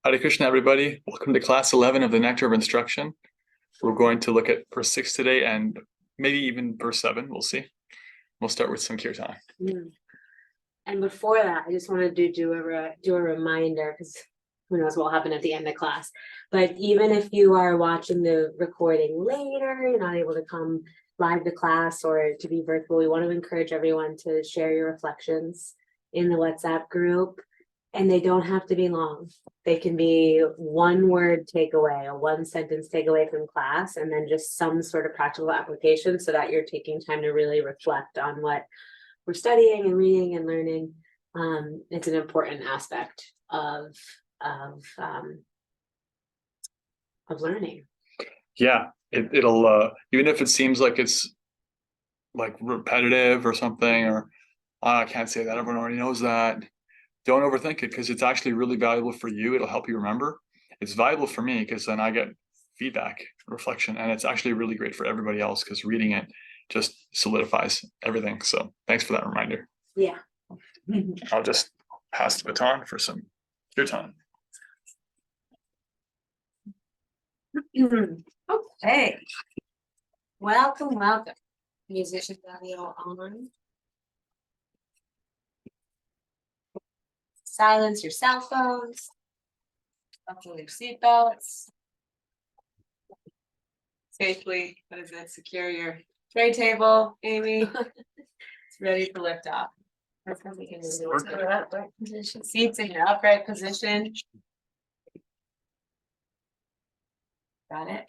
Hare Krishna, everybody. Welcome to class 11 of the Nectar of Instruction. We're going to look at verse 6 today and maybe even verse 7. We'll see. We'll start with some kirtan. And before that, I just wanted to do a reminder, because who knows what will happen at the end of class. But even if you are watching the recording later, you're not able to come live to class or to be virtual, we want to encourage everyone to share your reflections in the WhatsApp group. And they don't have to be long. They can be one word takeaway, a one sentence takeaway from class, and then just some sort of practical application so that you're taking time to really reflect on what we're studying and reading and learning. It's an important aspect of learning. Yeah, it'll even if it seems like it's like repetitive or something, or I can't say that, everyone already knows that. Don't overthink it, because it's actually really valuable for you. It'll help you remember. It's valuable for me because then I get feedback, reflection, and it's actually really great for everybody else because reading it just solidifies everything. So thanks for that reminder. Yeah. I'll just pass the baton for some kirtan. Okay. Welcome. Musicians audio on. Silence your cell phones. Buckle your seatbelts. Safely, secure your tray table, Amy. It's ready to lift off. That's how we can do it. Upright position. Seats in your upright position. Got it?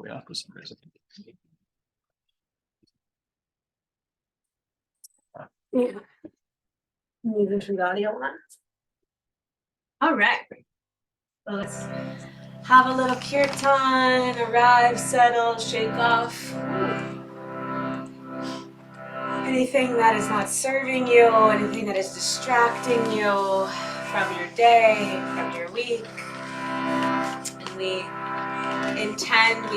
Yeah, for some reason. Yeah. Musicians audio on. All right. Well, let's have a little kirtan, arrive, settle, shake off anything that is not serving you, anything that is distracting you from your day, from your week. And we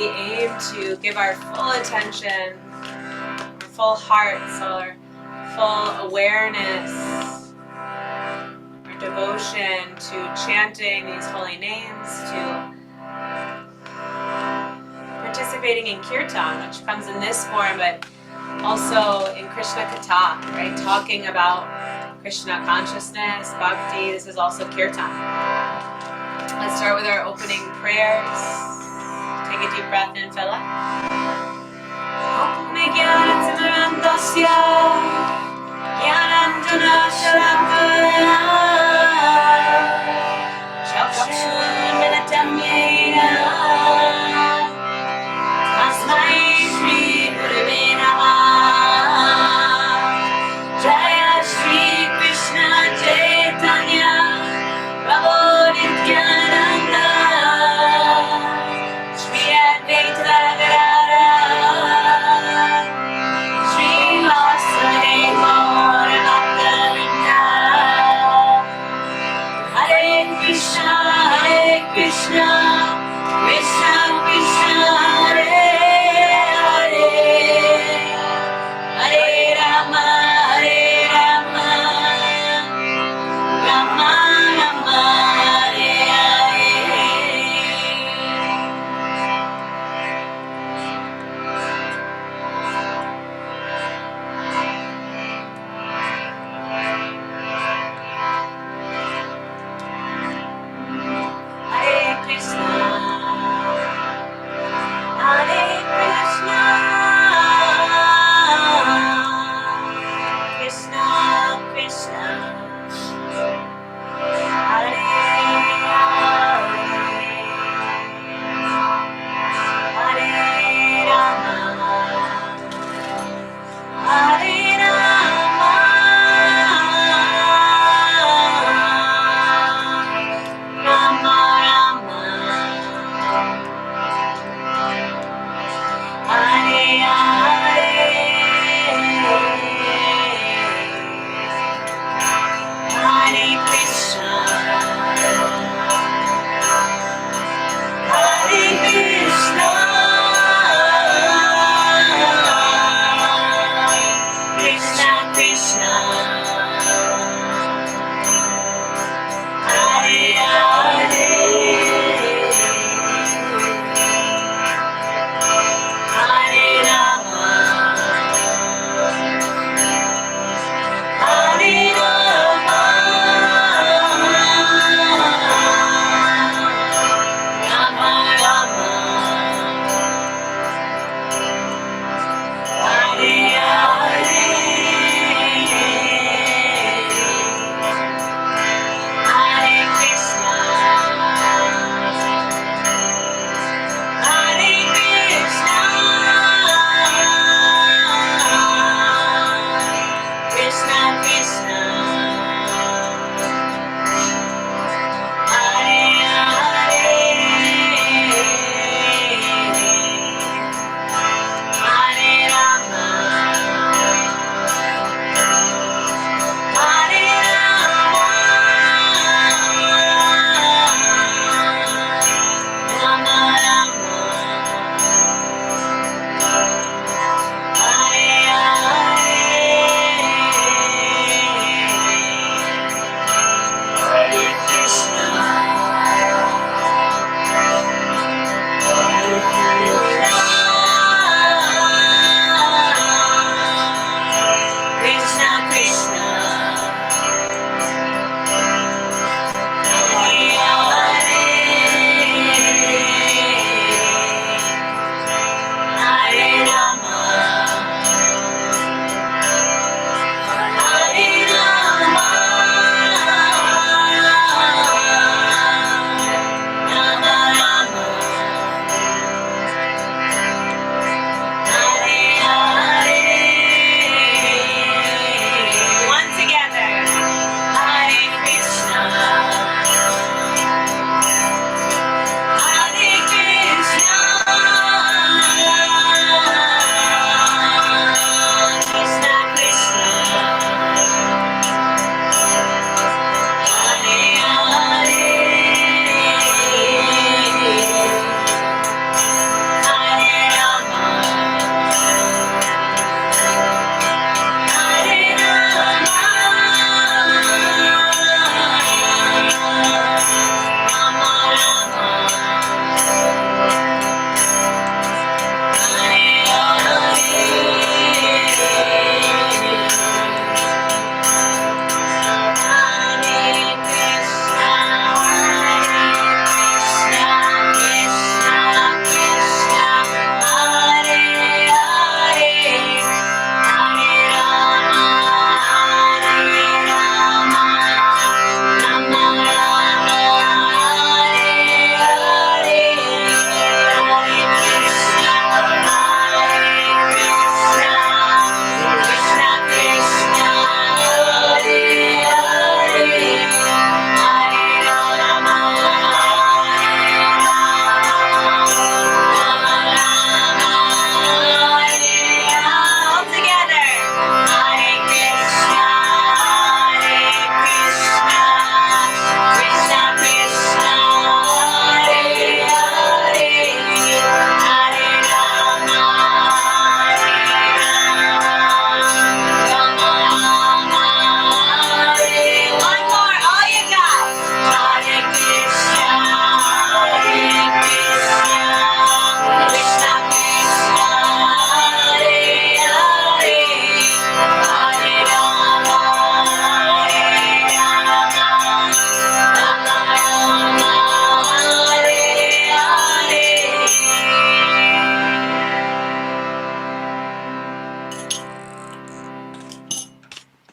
aim to give our full attention, our full hearts, our full awareness, our devotion to chanting these holy names, to participating in kirtan, which comes in this form, but also in Krishna Katha, right? Talking about Krishna consciousness, bhakti. This is also kirtan. Let's start with our opening prayers. Take a deep breath in, Philip.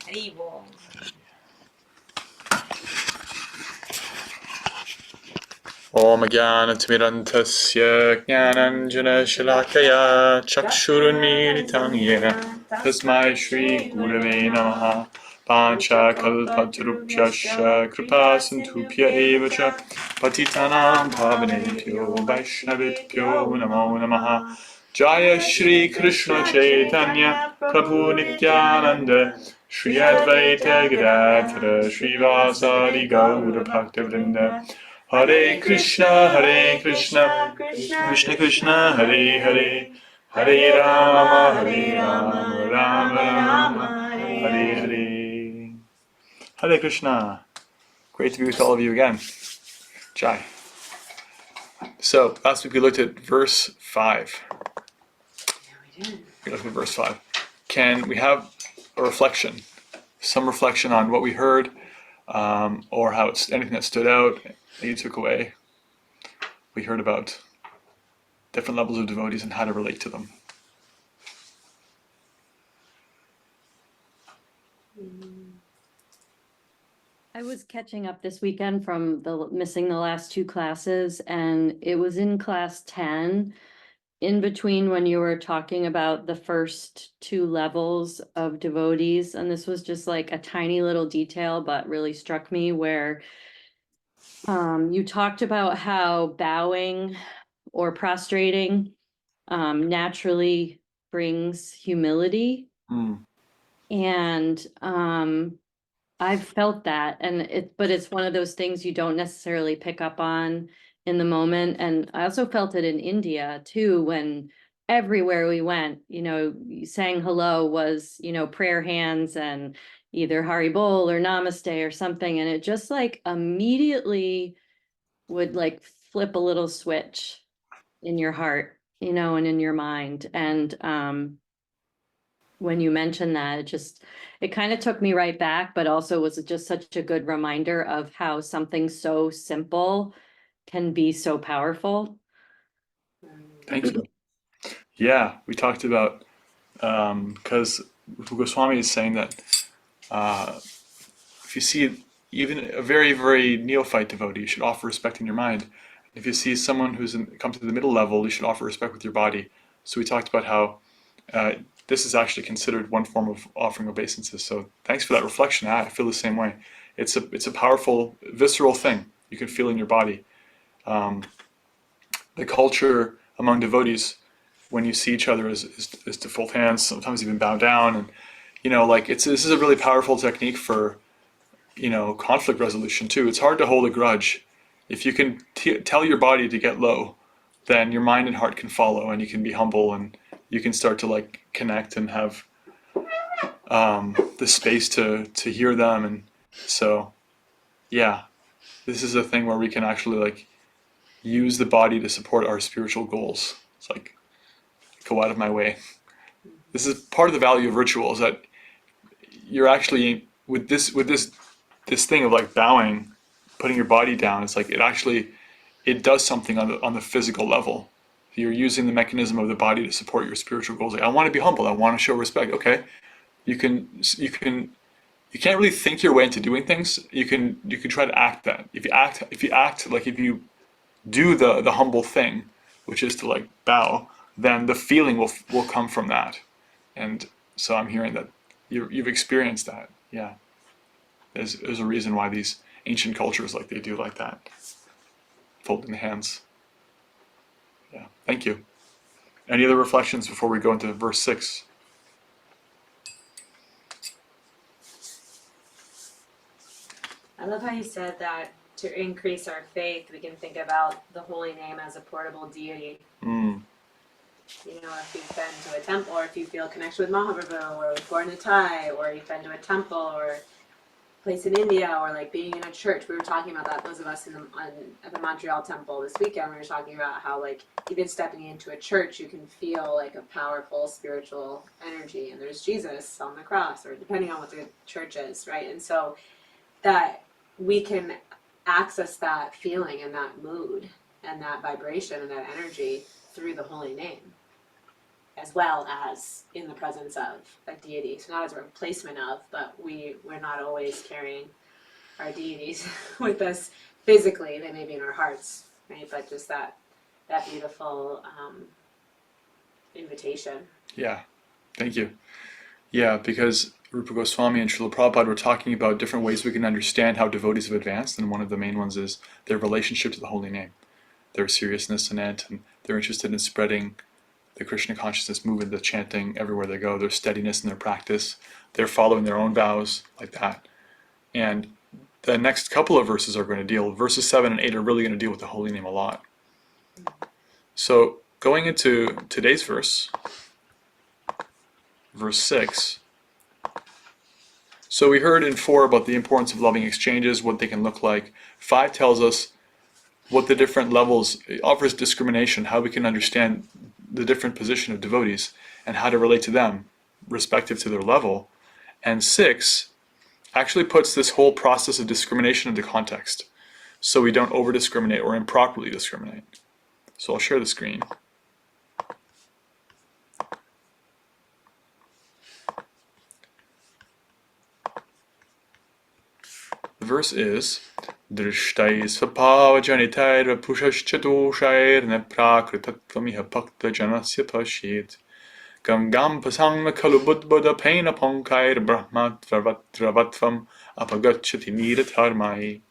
Haribol. Om Jnanatimirantasya Jnananjana-shalakaya Chakshurunmilitam Yena Tasmai Shri Gurave Namaha Pancha Kalpatarupyasya Kripa Sindhubhya Eva Cha Patitanam Pavanebhyo Vaishnavibhyo Namo Namaha Jaya Shri Krishna Chaitanya Prabhu Nityananda Shri Advaita Gadadhara Shri Vasadi Gaura Bhaktivinoda Hare Krishna, Krishna Krishna, Hare Hare, Hare Rama, Rama Rama, Hare Hare. Hare Krishna. Great to be with all of you again. Jai. So last week we looked at verse 5. Yeah, we did. We looked at verse 5. Can we have a reflection? Some reflection on what we heard, or how it's anything that stood out that you took away. We heard about different levels of devotees and how to relate to them. I was catching up this weekend from missing the last two classes, and it was in class 10, in between when you were talking about the first two levels of devotees. And this was just like a tiny little detail, but really struck me, where you talked about how bowing or prostrating naturally brings humility. Mm. And I've felt that, but it's one of those things you don't necessarily pick up on in the moment. And I also felt it in India too, when everywhere we went, saying hello was, prayer hands and either Hari Bol or Namaste or something. And it just like immediately would like flip a little switch in your heart, and in your mind. And when you mentioned that, it kind of took me right back, but also was just such a good reminder of how something so simple can be so powerful. Thank you. Yeah, we talked about, because Goswami is saying that if you see even a very, very neophyte devotee, you should offer respect in your mind. If you see someone come to the middle level, you should offer respect with your body. So we talked about how this is actually considered one form of offering obeisances. So thanks for that reflection. I feel the same way. It's a powerful, visceral thing you can feel in your body. The culture among devotees, when you see each other, is to fold hands, sometimes even bow down, and this is a really powerful technique for conflict resolution too. It's hard to hold a grudge. If you can tell your body to get low, then your mind and heart can follow, and you can be humble, and you can start to like connect and have the space to hear them. And so, yeah, this is a thing where we can actually like use the body to support our spiritual goals. It's like, go out of my way. This is part of the value of ritual, is that you're actually with this thing of like bowing, putting your body down. It's like it does something on the physical level. You're using the mechanism of the body to support your spiritual goals. Like, I want to be humble. I want to show respect. Okay, you can't really think your way into doing things. You can try to act that. If you act like, if you do the humble thing, which is to like bow, then the feeling will come from that. And so I'm hearing that you've experienced that. Yeah, there's a reason why these ancient cultures like they do like that, folding the hands. Yeah, thank you. Any other reflections before we go into verse 6? I love how you said that to increase our faith, we can think about the holy name as a portable deity. Mm. If you've been to a temple, or if you feel a connection with Mahaprabhu, or with Gornatai, or you've been to a temple, or place in India, or like being in a church. We were talking about that, those of us at the Montreal temple this weekend. We were talking about how like even stepping into a church, you can feel like a powerful spiritual energy, and there's Jesus on the cross, or depending on what the church is, right? And so that we can access that feeling and that mood and that vibration and that energy through the holy name. as well as in the presence of a deity. So not as a replacement of, but we're not always carrying our deities with us physically. They may be in our hearts, right? But just that beautiful invitation. Yeah, thank you. Yeah, because Rupa Goswami and Srila Prabhupada were talking about different ways we can understand how devotees have advanced, and one of the main ones is their relationship to the holy name, their seriousness in it, and they're interested in spreading the Krishna consciousness movement, the chanting everywhere they go, their steadiness in their practice, they're following their own vows, like that. And the next couple of verses are going to deal, verses 7 and 8 are really going to deal with the holy name a lot. So going into today's verse, verse 6, so we heard in 4 about the importance of loving exchanges, what they can look like. 5 tells us what the different levels, it offers discrimination, how we can understand the different position of devotees and how to relate to them respective to their level. And 6 actually puts this whole process of discrimination into context, so we don't over-discriminate or improperly discriminate. So I'll share the screen. The verse is Drishtai svabhavajanitair pushaschatushair neprakritattvamiha bhakta janasya pashit Gam gam pasangna kalu buddha paina ponkair brahmatvavatvam apagachati niratarmai.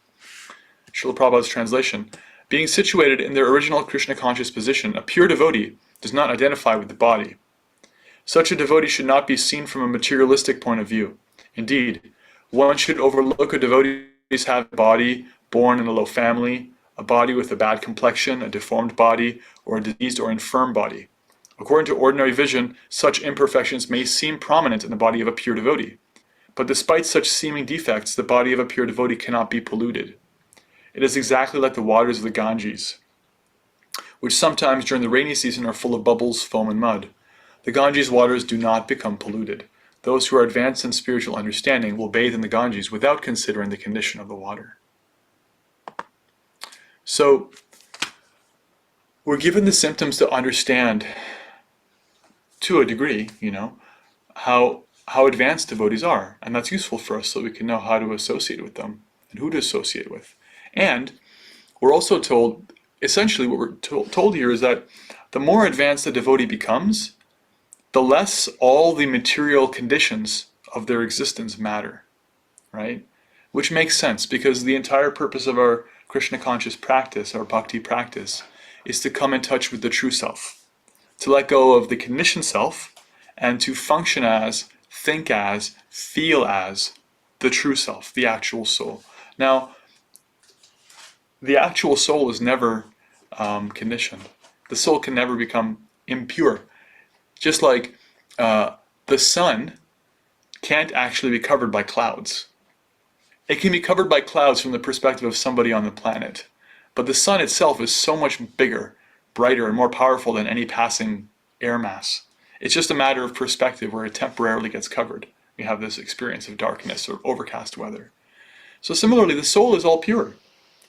Srila Prabhupada's translation. Being situated in their original Krishna conscious position, a pure devotee does not identify with the body. Such a devotee should not be seen from a materialistic point of view. Indeed, one should overlook a devotee's having a body born in a low family, a body with a bad complexion, a deformed body, or a diseased or infirm body. According to ordinary vision, such imperfections may seem prominent in the body of a pure devotee. But despite such seeming defects, the body of a pure devotee cannot be polluted. It is exactly like the waters of the Ganges, which sometimes during the rainy season are full of bubbles, foam, and mud. The Ganges waters do not become polluted. Those who are advanced in spiritual understanding will bathe in the Ganges without considering the condition of the water. So, we're given the symptoms to understand, to a degree, how advanced devotees are. And that's useful for us so we can know how to associate with them and who to associate with. And we're also told, essentially what we're told here is that the more advanced the devotee becomes, the less all the material conditions of their existence matter, right? Which makes sense, because the entire purpose of our Krishna conscious practice, our bhakti practice, is to come in touch with the true self, to let go of the conditioned self, and to function as, think as, feel as the true self, the actual soul. Now, the actual soul is never conditioned. The soul can never become impure. Just like the sun can't actually be covered by clouds. It can be covered by clouds from the perspective of somebody on the planet. But the sun itself is so much bigger, brighter, and more powerful than any passing air mass. It's just a matter of perspective where it temporarily gets covered. We have this experience of darkness or overcast weather. So similarly, the soul is all pure,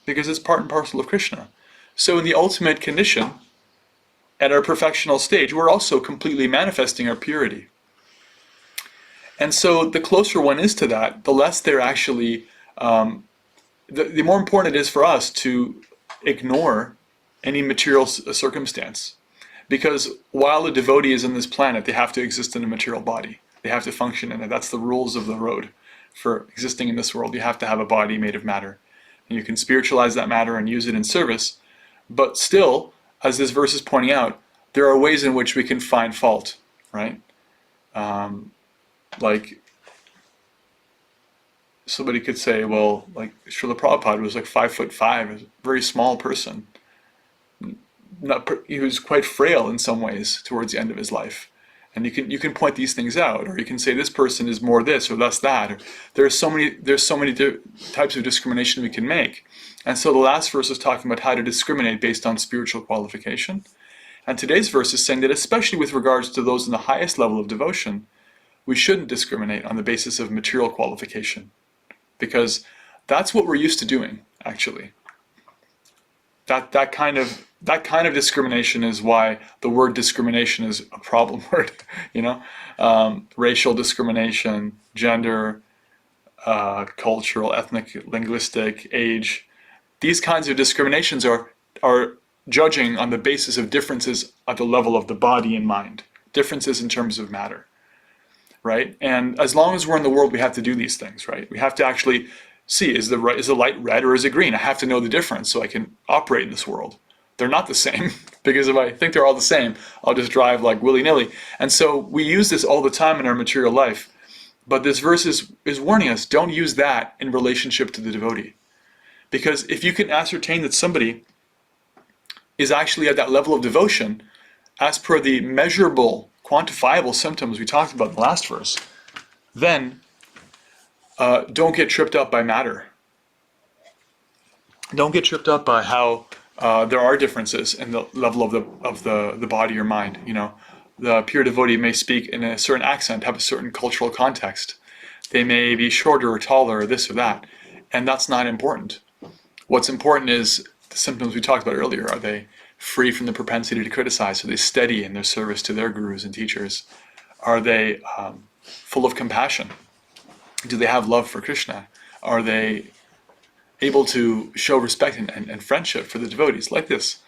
because it's part and parcel of Krishna. So in the ultimate condition, at our perfectional stage, we're also completely manifesting our purity. And so the closer one is to that, the less they're actually, the more important it is for us to ignore any material circumstance. Because while a devotee is in this planet, they have to exist in a material body. They have to function in it. That's the rules of the road. For existing in this world, you have to have a body made of matter. And you can spiritualize that matter and use it in service. But still, as this verse is pointing out, there are ways in which we can find fault, right? Like, somebody could say, well, like Srila Prabhupada was like 5'5", a very small person. He was quite frail in some ways towards the end of his life. And you can point these things out, or you can say this person is more this or less that. Or there's so many types of discrimination we can make. And so the last verse is talking about how to discriminate based on spiritual qualification. And today's verse is saying that especially with regards to those in the highest level of devotion, we shouldn't discriminate on the basis of material qualification. Because that's what we're used to doing, actually. that kind of discrimination is why the word discrimination is a problem word. You know, racial discrimination, gender, cultural, ethnic, linguistic, age. These kinds of discriminations are judging on the basis of differences at the level of the body and mind, differences in terms of matter, right? And as long as we're in the world, we have to do these things, right? We have to actually see, is the light red or is it green? I have to know the difference so I can operate in this world. They're not the same, because if I think they're all the same, I'll just drive like willy-nilly. And so we use this all the time in our material life. But this verse is warning us, don't use that in relationship to the devotee. Because if you can ascertain that somebody is actually at that level of devotion, as per the measurable, quantifiable symptoms we talked about in the last verse, then don't get tripped up by matter. Don't get tripped up by how there are differences in the level of the body or mind. You know, the pure devotee may speak in a certain accent, have a certain cultural context. They may be shorter or taller or this or that, and that's not important. What's important is the symptoms we talked about earlier. Are they free from the propensity to criticize? Are they steady in their service to their gurus and teachers? Are they full of compassion? Do they have love for Krishna? Are they able to show respect and friendship for the devotees? Like this.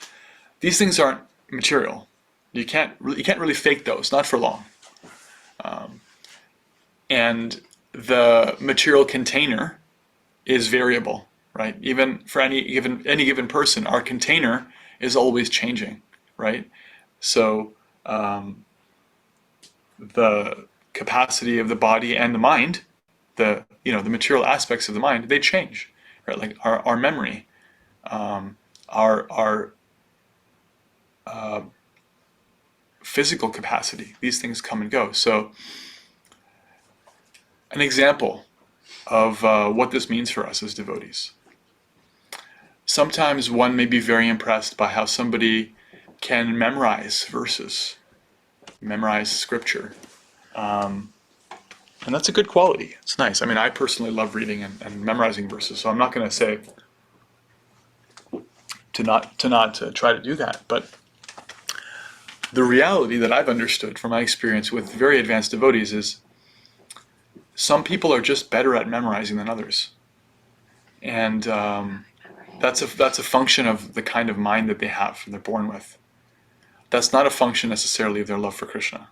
These things aren't material. You can't really fake those, not for long. And the material container is variable, right? Even for any given person, our container is always changing, right? So the capacity of the body and the mind, the material aspects of the mind, they change, right? Like our memory, our physical capacity. These things come and go. So an example of what this means for us as devotees. Sometimes one may be very impressed by how somebody can memorize verses, memorize scripture. And that's a good quality. It's nice. I mean, I personally love reading and memorizing verses, so I'm not going to say to not try to do that. But the reality that I've understood from my experience with very advanced devotees is some people are just better at memorizing than others. And that's a function of the kind of mind that they have and they're born with. That's not a function necessarily of their love for Krishna.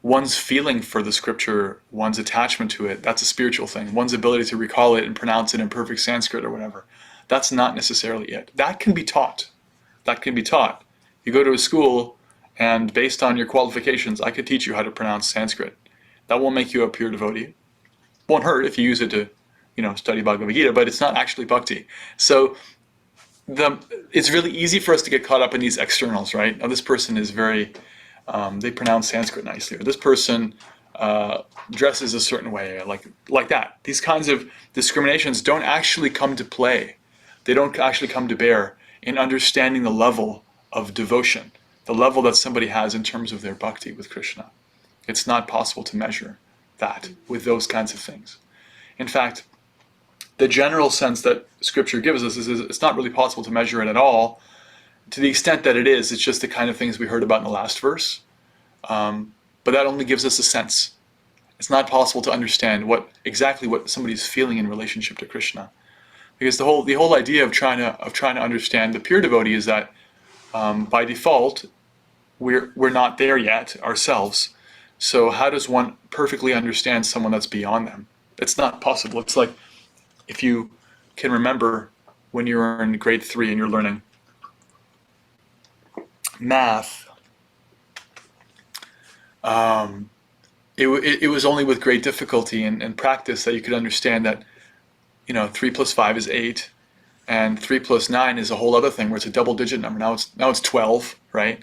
One's feeling for the scripture, one's attachment to it, that's a spiritual thing. One's ability to recall it and pronounce it in perfect Sanskrit or whatever, that's not necessarily it. That can be taught. That can be taught. You go to a school and based on your qualifications, I could teach you how to pronounce Sanskrit. That won't make you a pure devotee. Won't hurt if you use it to, study Bhagavad Gita, but it's not actually bhakti. So it's really easy for us to get caught up in these externals, right? Now this person is very, they pronounce Sanskrit nicely, or this person dresses a certain way, like that. These kinds of discriminations don't actually come to play. They don't actually come to bear in understanding the level of devotion, the level that somebody has in terms of their bhakti with Krishna. It's not possible to measure that with those kinds of things. In fact, the general sense that Scripture gives us is it's not really possible to measure it at all. To the extent that it is, it's just the kind of things we heard about in the last verse. But that only gives us a sense. It's not possible to understand exactly what somebody's feeling in relationship to Krishna, because the whole idea of trying to understand the pure devotee is that by default we're not there yet ourselves. So how does one perfectly understand someone that's beyond them? It's not possible. It's like if you can remember when you were in grade 3 and you're learning math. It was only with great difficulty and practice that you could understand that 3 plus 5 is 8, and 3 plus 9 is a whole other thing where it's a double-digit number. Now it's 12, right?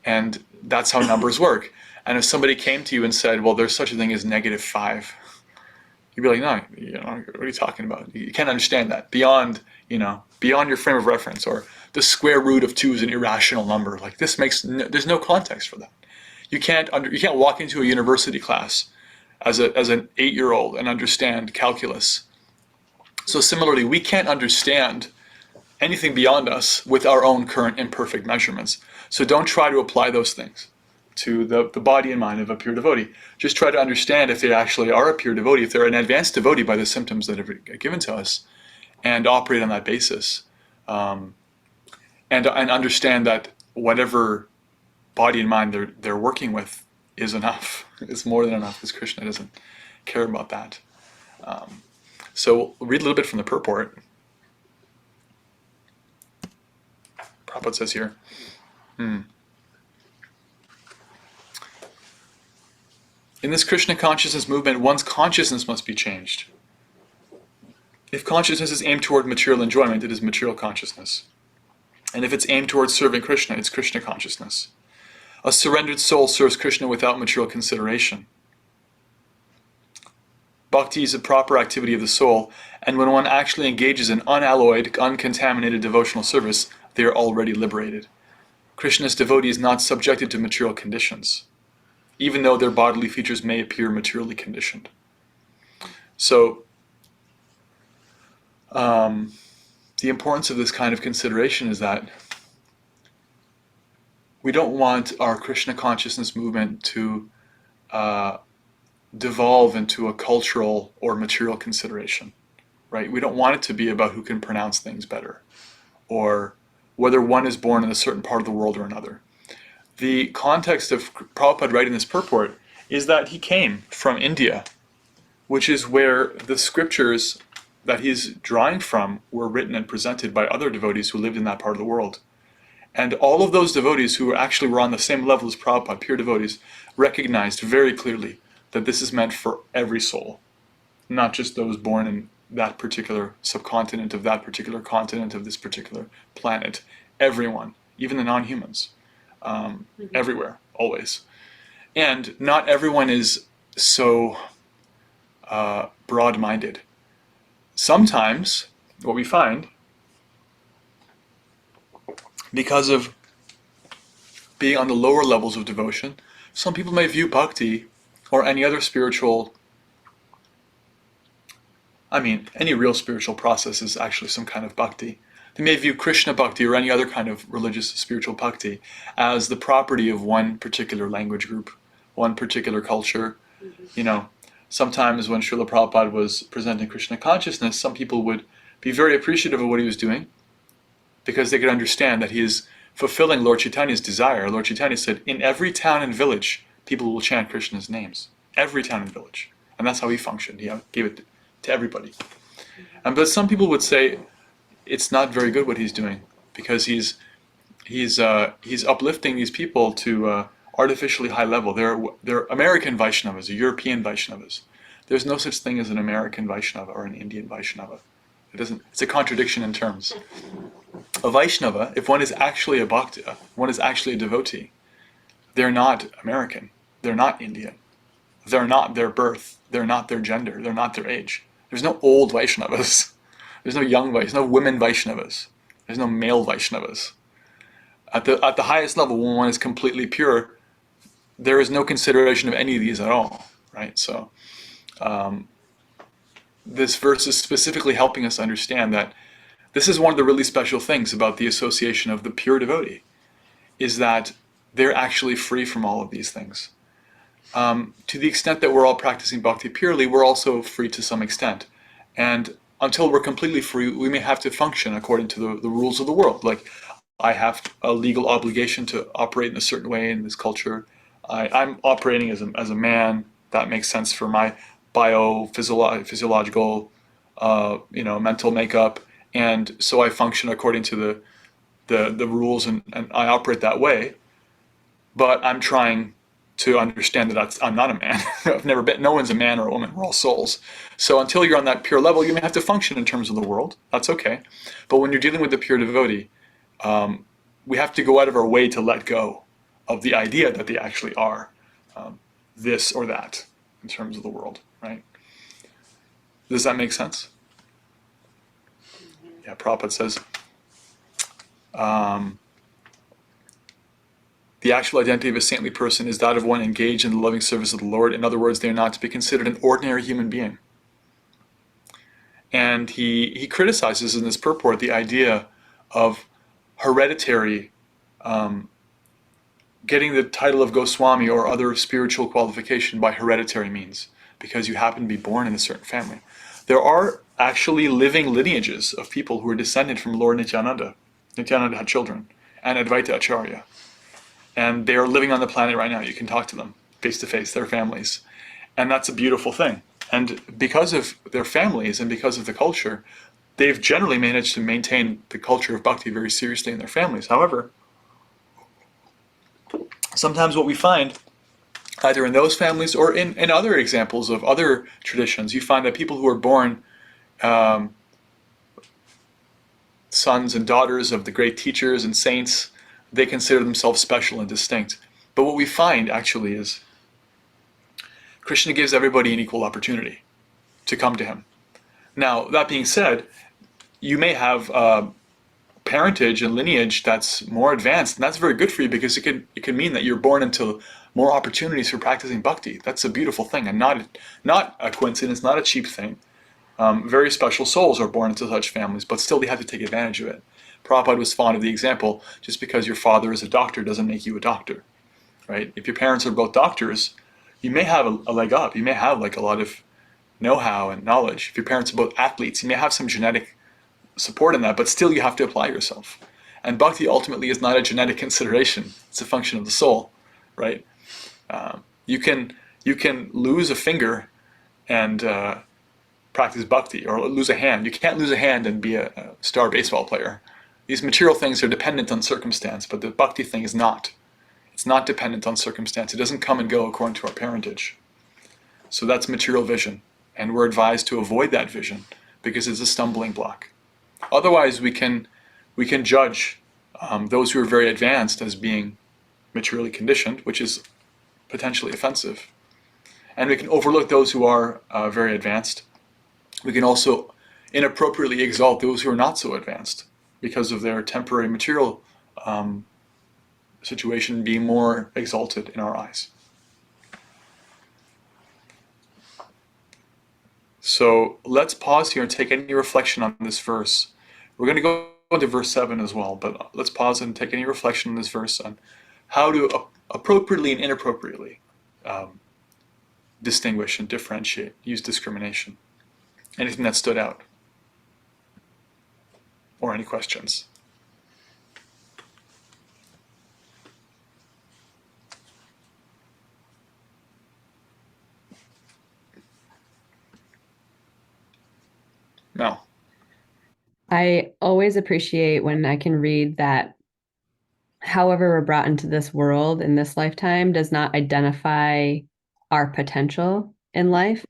And that's how numbers work. And if somebody came to you and said, "Well, there's such a thing as -5," you'd be like, "No, what are you talking about? You can't understand that beyond your frame of reference." Or the square root of 2 is an irrational number. Like this there's no context for that. You can't walk into a university class as an 8-year-old and understand calculus. So similarly, we can't understand anything beyond us with our own current imperfect measurements. So don't try to apply those things to the body and mind of a pure devotee. Just try to understand if they actually are a pure devotee, if they're an advanced devotee by the symptoms that are given to us, and operate on that basis. And understand that whatever body and mind they're working with is enough. It's more than enough, because Krishna doesn't care about that. So we'll read a little bit from the purport. Prabhupada says here, in this Krishna consciousness movement, one's consciousness must be changed. If consciousness is aimed toward material enjoyment, it is material consciousness. And if it's aimed towards serving Krishna, it's Krishna consciousness. A surrendered soul serves Krishna without material consideration. Bhakti is a proper activity of the soul, and when one actually engages in unalloyed, uncontaminated devotional service, they are already liberated. Krishna's devotee is not subjected to material conditions, even though their bodily features may appear materially conditioned. So, the importance of this kind of consideration is that we don't want our Krishna consciousness movement to devolve into a cultural or material consideration, right? We don't want it to be about who can pronounce things better, or whether one is born in a certain part of the world or another. The context of Prabhupada writing this purport is that he came from India, which is where the scriptures that he's drawing from were written and presented by other devotees who lived in that part of the world. And all of those devotees who actually were on the same level as Prabhupada, pure devotees, recognized very clearly that this is meant for every soul, not just those born in that particular subcontinent of that particular continent of this particular planet. Everyone, even the non-humans, everywhere, always. And not everyone is so broad-minded. Sometimes, what we find, because of being on the lower levels of devotion, some people may view bhakti or any other spiritual, any real spiritual process is actually some kind of bhakti. They may view Krishna bhakti or any other kind of religious spiritual bhakti as the property of one particular language group, one particular culture. Sometimes when Srila Prabhupada was presenting Krishna consciousness, some people would be very appreciative of what he was doing because they could understand that he is fulfilling Lord Chaitanya's desire. Lord Chaitanya said, in every town and village, people will chant Krishna's names. Every town and village. And that's how he functioned. He gave it to everybody. But some people would say it's not very good what he's doing because he's uplifting these people to artificially high level. They're American Vaishnavas or European Vaishnavas. There's no such thing as an American Vaishnava or an Indian Vaishnava. It's a contradiction in terms. A Vaishnava, if one is actually a bhakta, one is actually a devotee, they're not American, they're not Indian, they're not their birth, they're not their gender, they're not their age. There's no old Vaishnavas, there's no young Vaishnavas, no women Vaishnavas, there's no male Vaishnavas. At the highest level, when one is completely pure, there is no consideration of any of these at all, right? So this verse is specifically helping us understand that this is one of the really special things about the association of the pure devotee, is that they're actually free from all of these things. To the extent that we're all practicing bhakti purely, we're also free to some extent. And until we're completely free, we may have to function according to the rules of the world. Like, I have a legal obligation to operate in a certain way in this culture. I'm operating as a man. That makes sense for my physiological, mental makeup. And so I function according to the rules and I operate that way. But I'm trying to understand that I'm not a man. I've never been, no one's a man or a woman, we're all souls. So until you're on that pure level, you may have to function in terms of the world. That's okay. But when you're dealing with the pure devotee, we have to go out of our way to let go of the idea that they actually are this or that in terms of the world, right? Does that make sense? Yeah, Prabhupada says, the actual identity of a saintly person is that of one engaged in the loving service of the Lord. In other words, they are not to be considered an ordinary human being. And he criticizes in this purport the idea of hereditary, getting the title of Goswami or other spiritual qualification by hereditary means, because you happen to be born in a certain family. There are actually living lineages of people who are descended from Lord Nityananda. Nityananda had children, and Advaita Acharya. And they are living on the planet right now. You can talk to them face to face, their families. And that's a beautiful thing. And because of their families and because of the culture, they've generally managed to maintain the culture of bhakti very seriously in their families. However, sometimes what we find, either in those families or in other examples of other traditions, you find that people who are born sons and daughters of the great teachers and saints, they consider themselves special and distinct. But what we find actually is Krishna gives everybody an equal opportunity to come to him. Now, that being said, you may have parentage and lineage that's more advanced, and that's very good for you, because it can mean that you're born into more opportunities for practicing bhakti. That's a beautiful thing, and not a coincidence, not a cheap thing. Very special souls are born into such families, but still they have to take advantage of it. Prabhupada was fond of the example, just because your father is a doctor doesn't make you a doctor, right? If your parents are both doctors, you may have a leg up. You may have like a lot of know-how and knowledge. If your parents are both athletes, you may have some genetic support in that, but still you have to apply yourself. And bhakti ultimately is not a genetic consideration. It's a function of the soul, right? You can lose a finger and practice bhakti, or lose a hand. You can't lose a hand and be a star baseball player. These material things are dependent on circumstance, but the bhakti thing is not. It's not dependent on circumstance. It doesn't come and go according to our parentage. So that's material vision, and we're advised to avoid that vision because it's a stumbling block. Otherwise, we can judge those who are very advanced as being materially conditioned, which is potentially offensive. And we can overlook those who are very advanced. We can also inappropriately exalt those who are not so advanced because of their temporary material situation being more exalted in our eyes. So let's pause here and take any reflection on this verse. We're going to go into verse 7 as well, but let's pause and take any reflection on this verse on how to appropriately and inappropriately distinguish and differentiate, use discrimination. Anything that stood out? Or any questions? No. I always appreciate when I can read that however we're brought into this world in this lifetime does not identify our potential in life.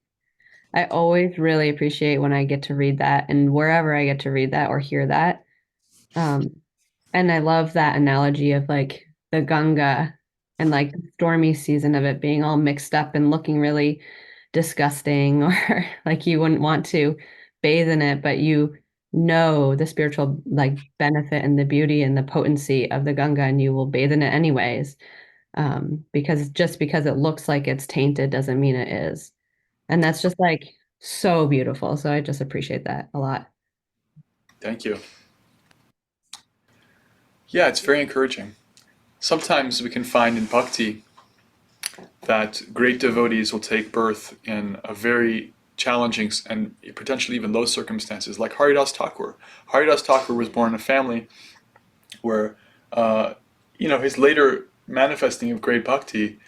I always really appreciate when I get to read that, and wherever I get to read that or hear that. And I love that analogy of like the Ganga and like the stormy season of it being all mixed up and looking really disgusting, or like you wouldn't want to bathe in it, but you know the spiritual like benefit and the beauty and the potency of the Ganga, and you will bathe in it anyways. Because just because it looks like it's tainted doesn't mean it is. And that's just like so beautiful. So I just appreciate that a lot. Thank you. Yeah, it's very encouraging. Sometimes we can find in bhakti that great devotees will take birth in a very challenging and potentially even low circumstances, like Haridas Thakur. Haridas Thakur was born in a family where, his later manifesting of great bhakti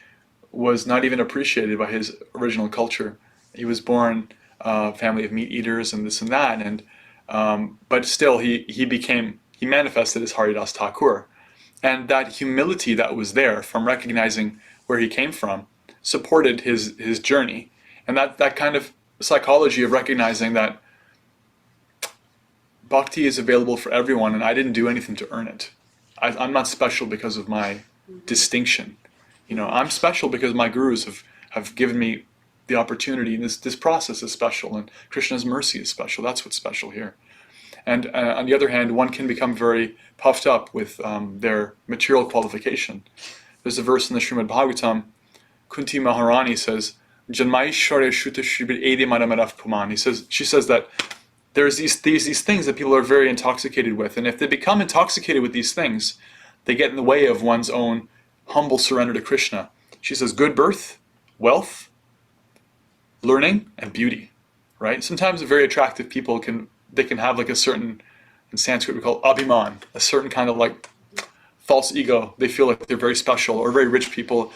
was not even appreciated by his original culture. He was born a family of meat eaters and this and that, and but still he manifested as Haridas Thakur. And that humility that was there from recognizing where he came from supported his journey. And that kind of psychology of recognizing that bhakti is available for everyone and I didn't do anything to earn it. I'm not special because of my distinction. I'm special because my gurus have given me the opportunity, and this process is special, and Krishna's mercy is special. That's what's special here. And on the other hand, one can become very puffed up with their material qualification. There's a verse in the Srimad Bhagavatam, Kunti Maharani says, Janmaishwarya Shuta Shibir Edi Madamarav Puman. She says that there's these things that people are very intoxicated with, and if they become intoxicated with these things, they get in the way of one's own humble surrender to Krishna. She says, good birth, wealth, learning, and beauty, right? Sometimes very attractive people can have like a certain, in Sanskrit we call abhiman, a certain kind of like false ego. They feel like they're very special, or very rich people.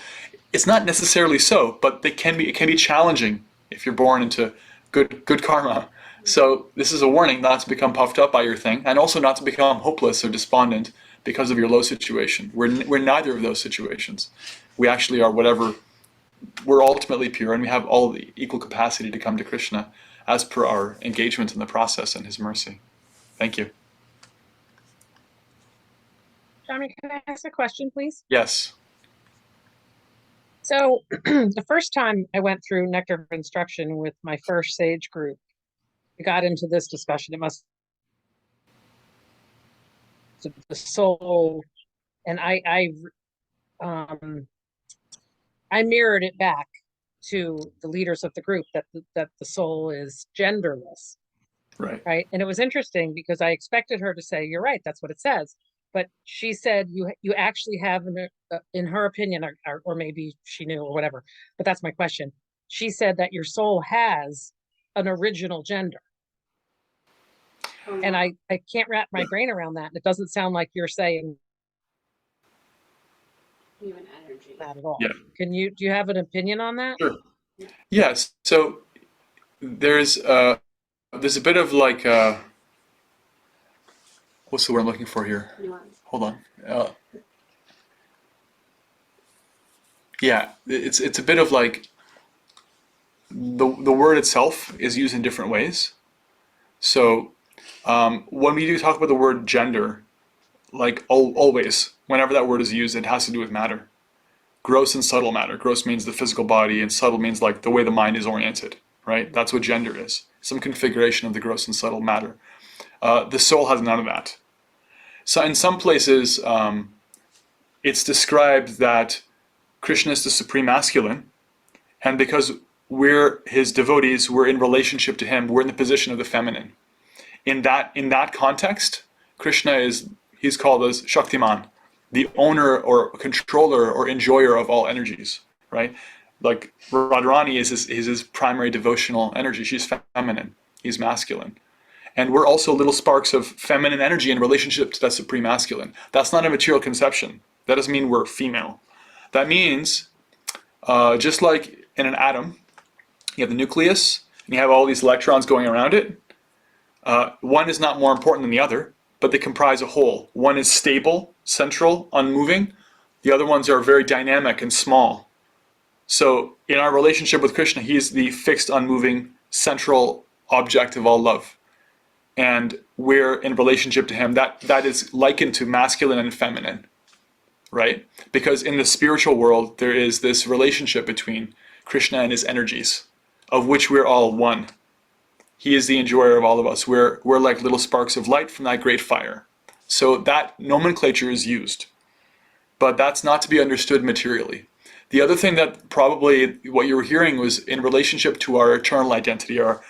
It's not necessarily so, but it can be challenging if you're born into good karma. So this is a warning not to become puffed up by your thing, and also not to become hopeless or despondent because of your low situation. We're neither of those situations. We actually are whatever. We're ultimately pure, and we have all the equal capacity to come to Krishna as per our engagement in the process and His mercy. Thank you. Tommy, can I ask a question, please? Yes. So the first time I went through Nectar of Instruction with my first Sage group, we got into this discussion. It must the soul, and I mirrored it back to the leaders of the group that the soul is genderless, Right. right? And it was interesting because I expected her to say, "You're right, that's what it says." But she said you actually have, in her opinion, or maybe she knew or whatever, but that's my question. She said that your soul has an original gender. And I can't wrap my brain around that. It doesn't sound like you're saying Human energy. that at all. Yeah. Do you have an opinion on that? Sure. Yes. So there's a bit of like what's the word I'm looking for here? Nuance. Hold on. Yeah, it's a bit of like the word itself is used in different ways. So when we do talk about the word gender, like always, whenever that word is used, it has to do with matter. Gross and subtle matter. Gross means the physical body, and subtle means like the way the mind is oriented, right? That's what gender is. Some configuration of the gross and subtle matter. The soul has none of that. So in some places, it's described that Krishna is the supreme masculine, and because we're his devotees, we're in relationship to him, we're in the position of the feminine. In that context, Krishna he's called as Shaktiman, the owner or controller or enjoyer of all energies, right? Like Radharani is his primary devotional energy. She's feminine, he's masculine. And we're also little sparks of feminine energy in relationship to that supreme masculine. That's not a material conception. That doesn't mean we're female. That means, just like in an atom, you have the nucleus, and you have all these electrons going around it. One is not more important than the other, but they comprise a whole. One is stable, central, unmoving. The other ones are very dynamic and small. So in our relationship with Krishna, he is the fixed, unmoving, central object of all love. And we're in relationship to him. That is likened to masculine and feminine, right? Because in the spiritual world, there is this relationship between Krishna and his energies, of which we're all one. He is the enjoyer of all of us. We're like little sparks of light from that great fire. So that nomenclature is used, but that's not to be understood materially. The other thing that probably what you were hearing was in relationship to our eternal identity, our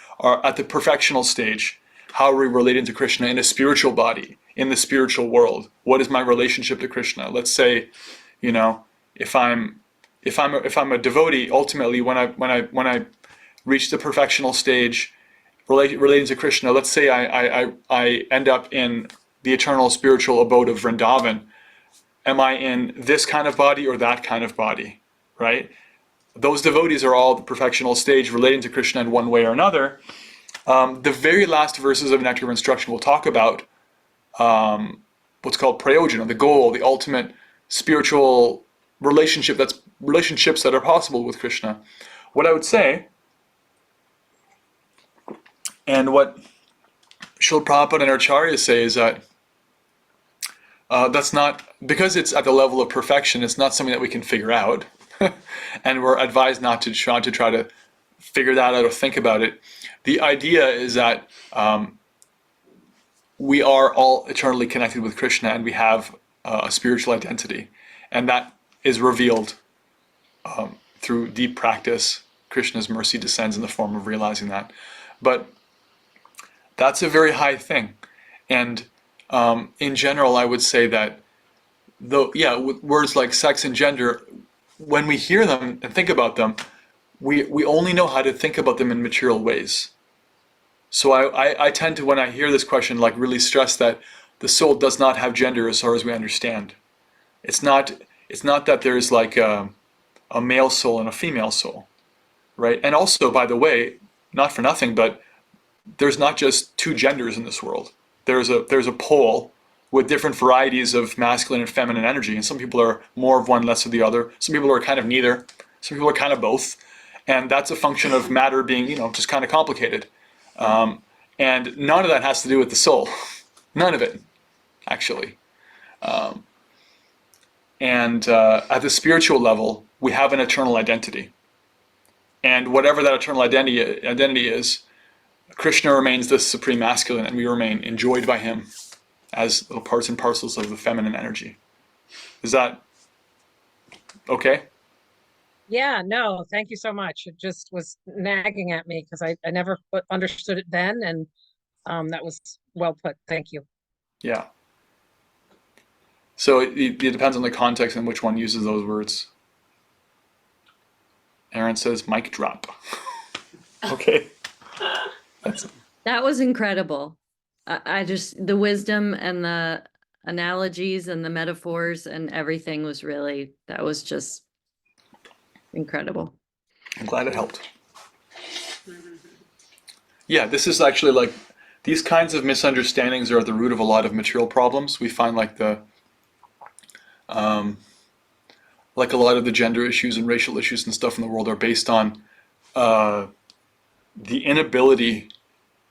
at the perfectional stage. How are we relating to Krishna in a spiritual body, in the spiritual world? What is my relationship to Krishna? Let's say, if I'm a devotee, ultimately when I reach the perfectional stage, relating to Krishna, let's say I end up in the eternal spiritual abode of Vrindavan. Am I in this kind of body or that kind of body, right? Those devotees are all the perfectional stage relating to Krishna in one way or another. The very last verses of Nectar of Instruction will talk about what's called prayojana, the goal, the ultimate spiritual relationships that are possible with Krishna. What I would say, and what Srila Prabhupada and Acharyas say, is that that's not, because it's at the level of perfection, it's not something that we can figure out. And we're advised not to try to figure that out or think about it. The idea is that we are all eternally connected with Krishna, and we have a spiritual identity. And that is revealed through deep practice. Krishna's mercy descends in the form of realizing that. But That's a very high thing. And in general, I would say that though, yeah, with words like sex and gender, when we hear them and think about them, we only know how to think about them in material ways. So I tend to, when I hear this question, like really stress that the soul does not have gender as far as we understand. It's not it's not that there's like a male soul and a female soul, right? And also, by the way, not for nothing, but there's not just two genders in this world. There's a pole with different varieties of masculine and feminine energy, and some people are more of one, less of the other. Some people are kind of neither. Some people are kind of both, and that's a function of matter being, just kind of complicated. And none of that has to do with the soul. None of it, actually. And at the spiritual level, we have an eternal identity. And whatever that eternal identity is, Krishna remains the supreme masculine, and we remain enjoyed by him as little parts and parcels of the feminine energy. Is that okay? Yeah, no, thank you so much. It just was nagging at me because I never understood it then, and that was well put. Thank you. Yeah. So it depends on the context in which one uses those words. Aaron says, mic drop. Okay. That was incredible. I just, the wisdom and the analogies and the metaphors and everything was really, that was just incredible. I'm glad it helped. Yeah, this is actually like, these kinds of misunderstandings are at the root of a lot of material problems. We find like like a lot of the gender issues and racial issues and stuff in the world are based on the inability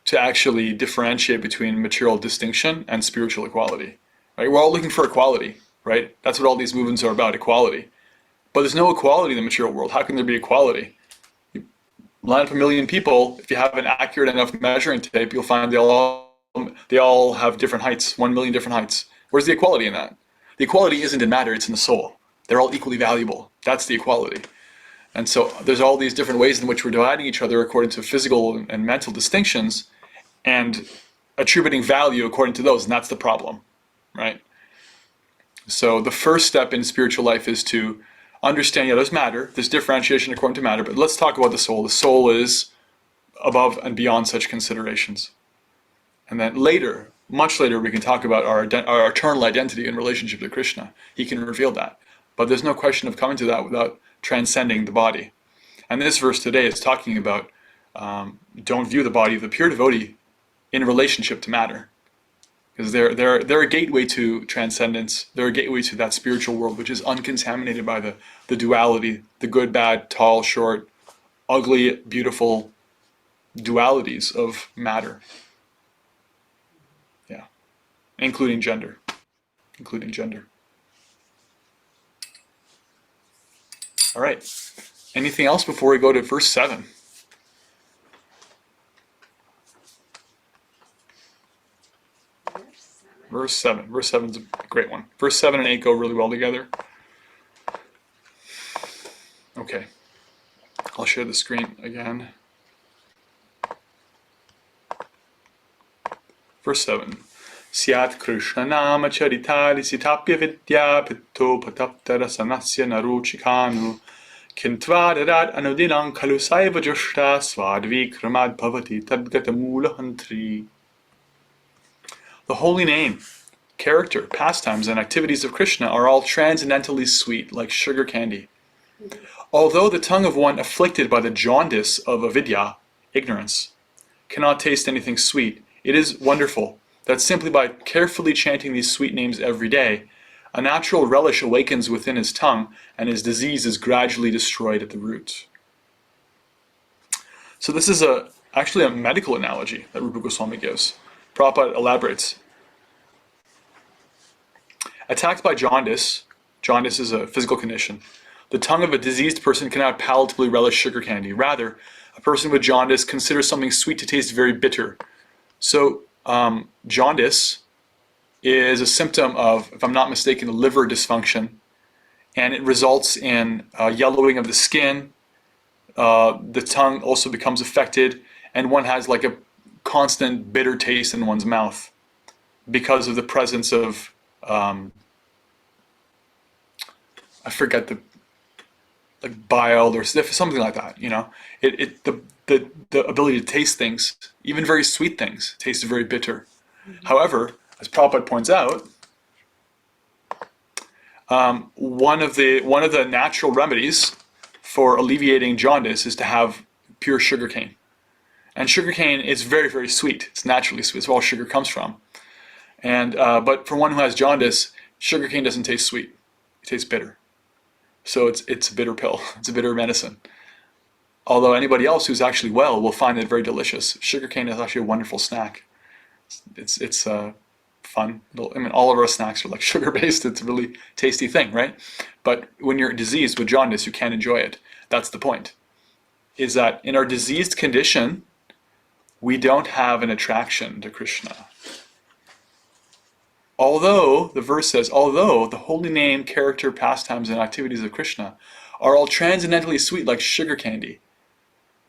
to actually differentiate between material distinction and spiritual equality. Right? We're all looking for equality, right? That's what all these movements are about, equality. But there's no equality in the material world. How can there be equality? You line up a million people, if you have an accurate enough measuring tape, you'll find they all have different heights, 1 million different heights. Where's the equality in that? The equality isn't in matter, it's in the soul. They're all equally valuable. That's the equality. And so there's all these different ways in which we're dividing each other according to physical and mental distinctions and attributing value according to those, and that's the problem, right? So the first step in spiritual life is to understand, there's matter, there's differentiation according to matter, but let's talk about the soul. The soul is above and beyond such considerations. And then later, much later, we can talk about our eternal identity in relationship to Krishna. He can reveal that. But there's no question of coming to that without transcending the body. And this verse today is talking about don't view the body of the pure devotee in relationship to matter. Because they're a gateway to transcendence. They're a gateway to that spiritual world, which is uncontaminated by the duality, the good, bad, tall, short, ugly, beautiful dualities of matter. Yeah. Including gender. All right. Anything else before we go to verse 7? Verse 7. Verse 7 is a great one. Verse 7 and 8 go really well together. Okay. I'll share the screen again. Verse 7. Syat Krishna nama charitali sitapya vidya pitto pataptara sanasya naruchikanu kintvadat anudinam kalu saiva jushta svadvikramad bhavati tadgatamula hantri. The holy name, character, pastimes, and activities of Krishna are all transcendentally sweet, like sugar candy. Although the tongue of one afflicted by the jaundice of avidya, ignorance, cannot taste anything sweet, it is wonderful that simply by carefully chanting these sweet names every day, a natural relish awakens within his tongue and his disease is gradually destroyed at the root. So this is actually a medical analogy that Rupa Goswami gives. Prabhupada elaborates. Attacked by jaundice is a physical condition. The tongue of a diseased person cannot palatably relish sugar candy. Rather, a person with jaundice considers something sweet to taste very bitter. So, jaundice is a symptom of, if I'm not mistaken, liver dysfunction, and it results in yellowing of the skin. The tongue also becomes affected, and one has like a constant bitter taste in one's mouth because of the presence of, I forget the, like bile or something like that, you know. The ability to taste things, even very sweet things, taste very bitter. However, as Prabhupada points out, one of the natural remedies for alleviating jaundice is to have pure sugarcane. And sugarcane is very, very sweet. It's naturally sweet. It's where all sugar comes from. And but for one who has jaundice, sugarcane doesn't taste sweet. It tastes bitter. So it's a bitter pill. It's a bitter medicine. Although anybody else who's actually well will find it very delicious. Sugarcane is actually a wonderful snack. It's fun. I mean, all of our snacks are like sugar-based. It's a really tasty thing, right? But when you're diseased with jaundice, you can't enjoy it. That's the point. Is that in our diseased condition, we don't have an attraction to Krishna. Although, the verse says, although the holy name, character, pastimes, and activities of Krishna are all transcendently sweet like sugar candy,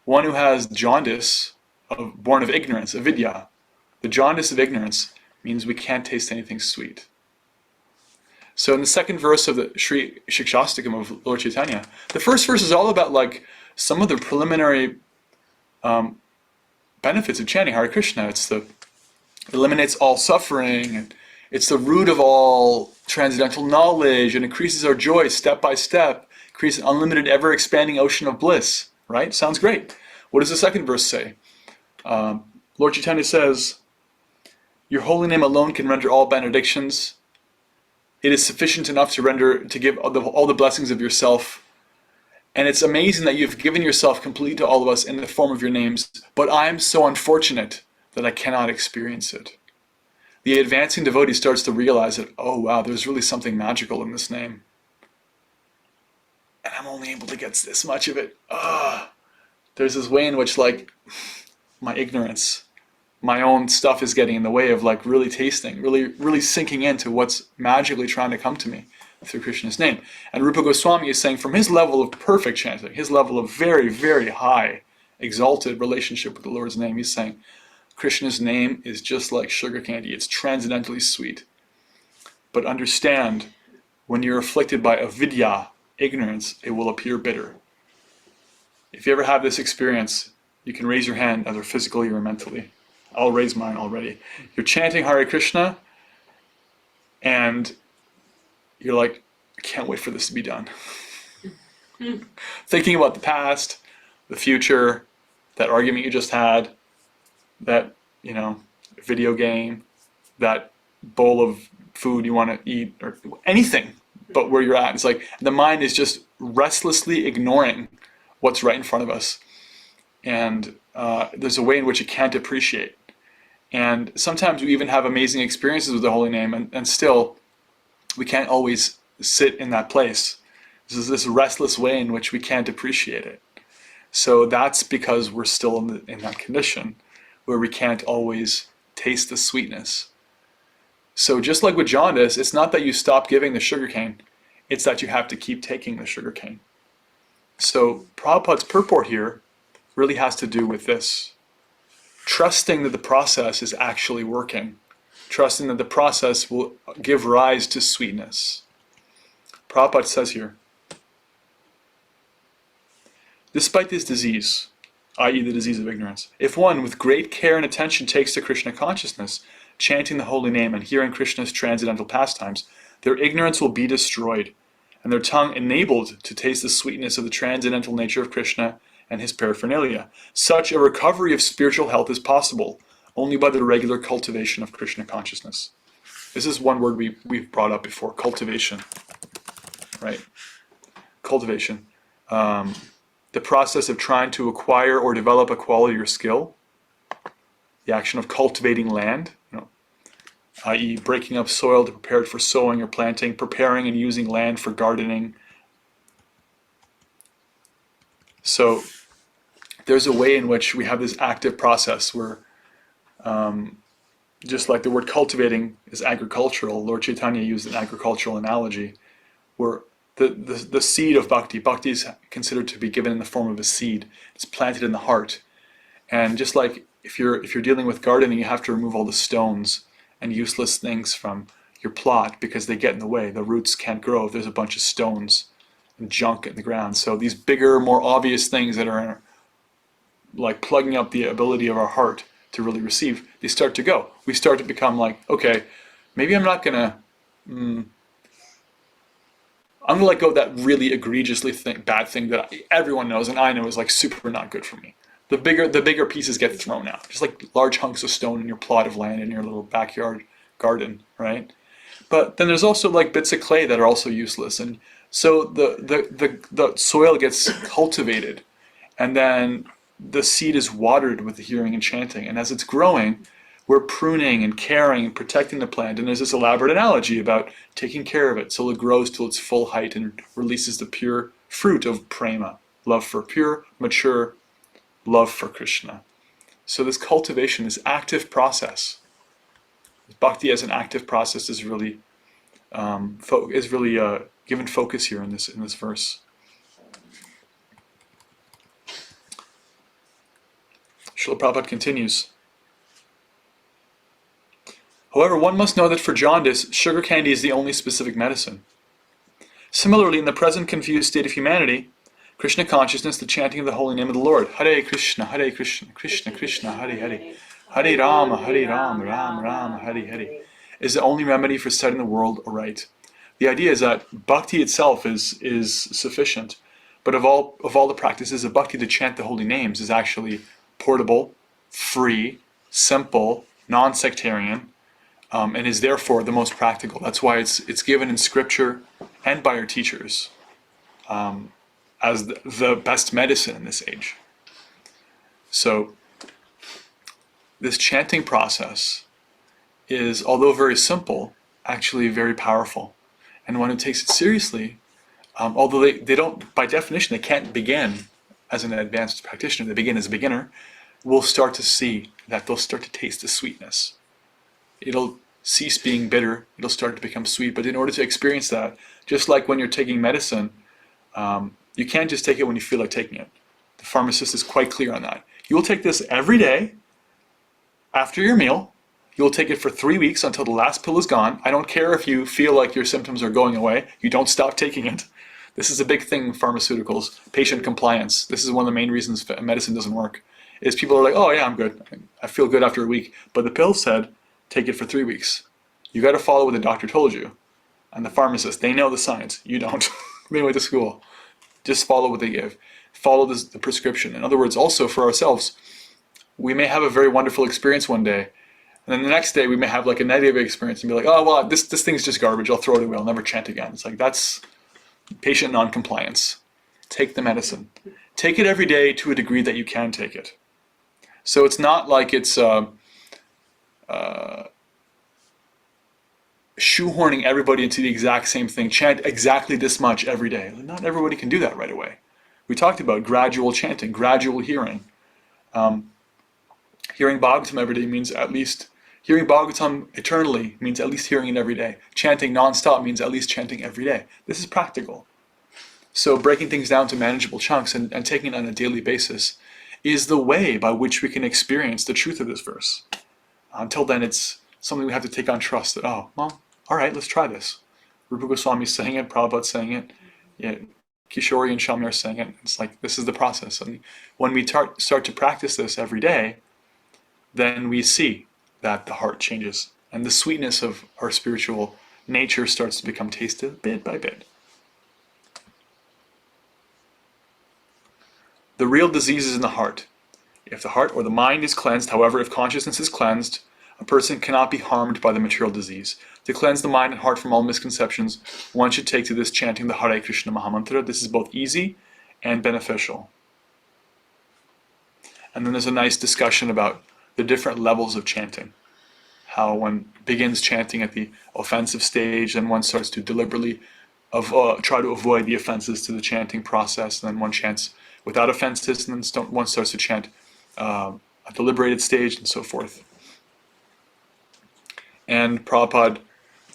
one who has jaundice, born of ignorance, avidya, the jaundice of ignorance means we can't taste anything sweet. So in the second verse of the Sri Shikshastakam of Lord Chaitanya, the first verse is all about like some of the preliminary benefits of chanting Hare Krishna. It eliminates all suffering, and it's the root of all transcendental knowledge, and increases our joy step by step, creates an unlimited, ever-expanding ocean of bliss. Right? Sounds great. What does the second verse say? Lord Chaitanya says, your holy name alone can render all benedictions. It is sufficient enough to give all the blessings of yourself. And it's amazing that you've given yourself completely to all of us in the form of your names, but I am so unfortunate that I cannot experience it. The advancing devotee starts to realize that, oh wow, there's really something magical in this name. And I'm only able to get this much of it. There's this way in which like my ignorance, my own stuff is getting in the way of like really tasting, really sinking into what's magically trying to come to me through Krishna's name. And Rupa Goswami is saying from his level of perfect chanting, his level of very, very high, exalted relationship with the Lord's name, he's saying, Krishna's name is just like sugar candy. It's transcendently sweet. But understand, when you're afflicted by avidya, ignorance, it will appear bitter. If you ever have this experience, you can raise your hand either physically or mentally. I'll raise mine already. You're chanting Hare Krishna, and you're like, I can't wait for this to be done. Thinking about the past, the future, that argument you just had, that, video game, that bowl of food you want to eat, or anything but where you're at. It's like the mind is just restlessly ignoring what's right in front of us. And there's a way in which it can't appreciate. And sometimes we even have amazing experiences with the holy name, and still we can't always sit in that place. There's this restless way in which we can't appreciate it. So that's because we're still in that condition where we can't always taste the sweetness. So just like with jaundice, it's not that you stop giving the sugarcane, it's that you have to keep taking the sugarcane. So Prabhupada's purport here really has to do with this. Trusting that the process is actually working. Trusting that the process will give rise to sweetness. Prabhupada says here, despite this disease, i.e. the disease of ignorance, if one with great care and attention takes to Krishna consciousness, chanting the holy name and hearing Krishna's transcendental pastimes, their ignorance will be destroyed, and their tongue enabled to taste the sweetness of the transcendental nature of Krishna and his paraphernalia. Such a recovery of spiritual health is possible only by the regular cultivation of Krishna consciousness. This is one word we've brought up before, cultivation. Right? Cultivation. The process of trying to acquire or develop a quality or skill. The action of cultivating land, i.e. breaking up soil to prepare it for sowing or planting, preparing and using land for gardening. So there's a way in which we have this active process where, just like the word cultivating is agricultural, Lord Chaitanya used an agricultural analogy, where the seed of bhakti is considered to be given in the form of a seed. It's planted in the heart. And just like if you're dealing with gardening, you have to remove all the stones and useless things from your plot because they get in the way. The roots can't grow if there's a bunch of stones and junk in the ground. So these bigger, more obvious things that are like plugging up the ability of our heart to really receive, they start to go. We start to become like, okay, maybe I'm not gonna, I'm gonna let go of that really egregiously bad thing that everyone knows and I know is like super not good for me. The bigger pieces get thrown out, just like large hunks of stone in your plot of land in your little backyard garden, right? But then there's also like bits of clay that are also useless, and so the soil gets cultivated, and then the seed is watered with the hearing and chanting, and as it's growing, we're pruning and caring and protecting the plant. And there's this elaborate analogy about taking care of it so it grows to its full height and releases the pure fruit of prema, love for pure, mature love for Krishna. So this cultivation, this active process, bhakti as an active process is really given focus here in this verse. Srila Prabhupada continues. However, one must know that for jaundice, sugar candy is the only specific medicine. Similarly, in the present confused state of humanity, Krishna consciousness, the chanting of the holy name of the Lord, Hare Krishna, Krishna Krishna, Hare Hare, Hare Rama, Rama Rama, Hare Hare, is the only remedy for setting the world aright. The idea is that bhakti itself is sufficient, but of all the practices of bhakti, to chant the holy names is actually portable, free, simple, non-sectarian, and is therefore the most practical. That's why it's given in scripture and by our teachers as the best medicine in this age. So this chanting process is, although very simple, actually very powerful. And when it takes it seriously, although they don't, by definition, they can't begin as an advanced practitioner, they begin as a beginner, we'll start to see that they'll start to taste the sweetness. It'll cease being bitter, it'll start to become sweet. But in order to experience that, just like when you're taking medicine, you can't just take it when you feel like taking it. The pharmacist is quite clear on that. You will take this every day after your meal. You'll take it for 3 weeks until the last pill is gone. I don't care if you feel like your symptoms are going away. You don't stop taking it. This is a big thing in pharmaceuticals, patient compliance. This is one of the main reasons medicine doesn't work, is people are like, oh yeah, I'm good. I feel good after a week. But the pill said, take it for 3 weeks. You got to follow what the doctor told you. And the pharmacist, they know the science. You don't. They went to school. Just follow what they give. Follow the prescription. In other words, also for ourselves, we may have a very wonderful experience one day, and then the next day we may have like a negative experience and be like, oh, well, this thing's just garbage. I'll throw it away. I'll never chant again. It's like, that's patient non-compliance. Take the medicine. Take it every day to a degree that you can take it. So it's not like it's shoehorning everybody into the exact same thing. Chant exactly this much every day. Not everybody can do that right away. We talked about gradual chanting, gradual hearing. Hearing Bhagavatam every day means at least, hearing Bhagavatam eternally means at least hearing it every day. Chanting non-stop means at least chanting every day. This is practical. So breaking things down to manageable chunks and taking it on a daily basis is the way by which we can experience the truth of this verse. Until then, it's something we have to take on trust that, oh, well, all right, let's try this. Rupa Goswami's saying it, Prabhupada's saying it, yeah, Kishori and Shamir are saying it. It's like, this is the process. And when we start to practice this every day, then we see that the heart changes and the sweetness of our spiritual nature starts to become tasted bit by bit. The real disease is in the heart. If the heart or the mind is cleansed, however, if consciousness is cleansed, a person cannot be harmed by the material disease. To cleanse the mind and heart from all misconceptions, one should take to this chanting the Hare Krishna Mahamantra. This is both easy and beneficial. And then there's a nice discussion about the different levels of chanting. How one begins chanting at the offensive stage, then one starts to deliberately try to avoid the offenses to the chanting process, and then one chants without offenses, and then one starts to chant a deliberated stage, and so forth. And Prabhupada,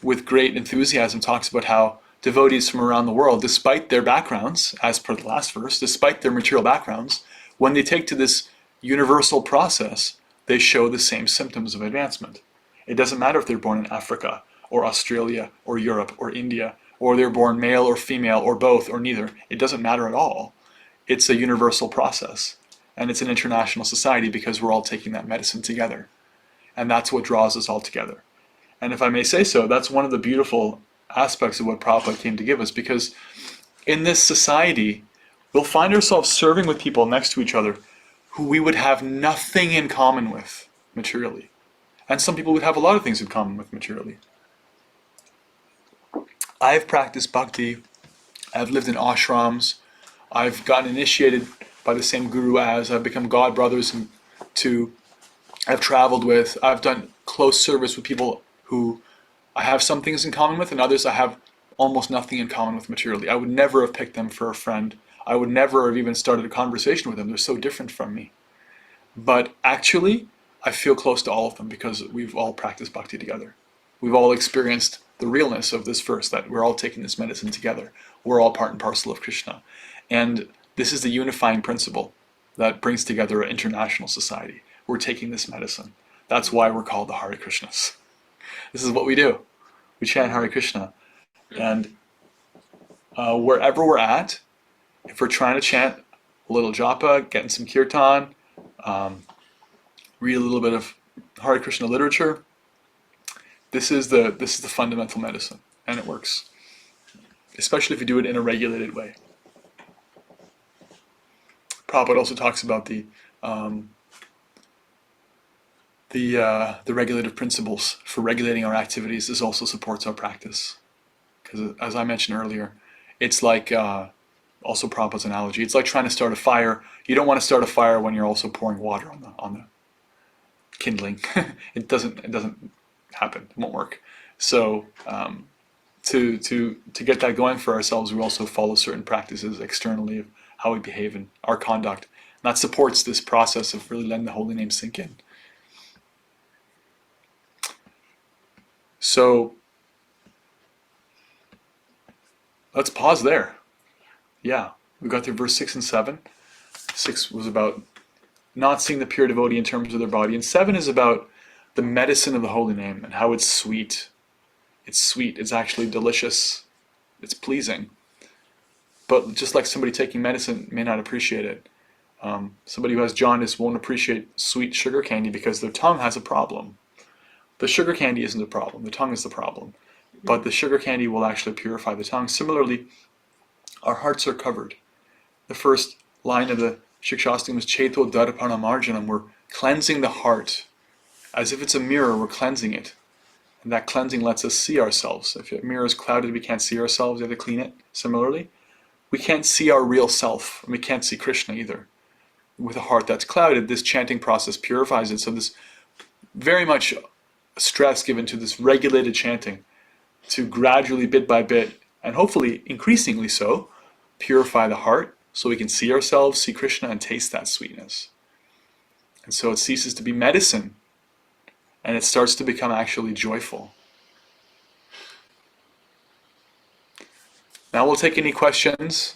with great enthusiasm, talks about how devotees from around the world, despite their backgrounds, as per the last verse, despite their material backgrounds, when they take to this universal process, they show the same symptoms of advancement. It doesn't matter if they're born in Africa or Australia or Europe or India, or they're born male or female or both or neither. It doesn't matter at all. It's a universal process, and it's an international society because we're all taking that medicine together. And that's what draws us all together. And if I may say so, that's one of the beautiful aspects of what Prabhupada came to give us, because in this society, we'll find ourselves serving with people next to each other who we would have nothing in common with materially. And some people would have a lot of things in common with materially. I've practiced bhakti, I've lived in ashrams, I've gotten initiated by the same guru as, I've become god brothers to, I've traveled with, I've done close service with people who I have some things in common with, and others I have almost nothing in common with materially. I would never have picked them for a friend. I would never have even started a conversation with them. They're so different from me. But actually, I feel close to all of them because we've all practiced bhakti together. We've all experienced the realness of this verse, that we're all taking this medicine together. We're all part and parcel of Krishna. And this is the unifying principle that brings together an international society. We're taking this medicine. That's why we're called the Hare Krishnas. This is what we do. We chant Hare Krishna. And wherever we're at, if we're trying to chant a little japa, getting some kirtan, read a little bit of Hare Krishna literature, this is the fundamental medicine, and it works. Especially if you do it in a regulated way. Prabhupada also talks about the regulative principles for regulating our activities. This also supports our practice. Because as I mentioned earlier, it's like, also Prabhupada's analogy, it's like trying to start a fire. You don't want to start a fire when you're also pouring water on the kindling. It doesn't happen. It won't work. So to get that going for ourselves, we also follow certain practices externally of how we behave in our conduct. And that supports this process of really letting the holy name sink in. So let's pause there. Yeah, we got through verse 6 and 7. 6 was about not seeing the pure devotee in terms of their body, and 7 is about the medicine of the holy name and how it's sweet. It's sweet, it's actually delicious, it's pleasing. But just like somebody taking medicine may not appreciate it, somebody who has jaundice won't appreciate sweet sugar candy because their tongue has a problem. The sugar candy isn't the problem, the tongue is the problem. But the sugar candy will actually purify the tongue. Similarly, our hearts are covered. The first line of the Shikshastakam is Cheto Darpana Marjanam. We're cleansing the heart. As if it's a mirror, we're cleansing it. And that cleansing lets us see ourselves. If a mirror is clouded, we can't see ourselves, we have to clean it. Similarly, we can't see our real self, and we can't see Krishna either. With a heart that's clouded, this chanting process purifies it. So there's very much stress given to this regulated chanting to gradually, bit by bit, and hopefully increasingly so, purify the heart so we can see ourselves, see Krishna, and taste that sweetness. And so it ceases to be medicine, and it starts to become actually joyful. Now we'll take any questions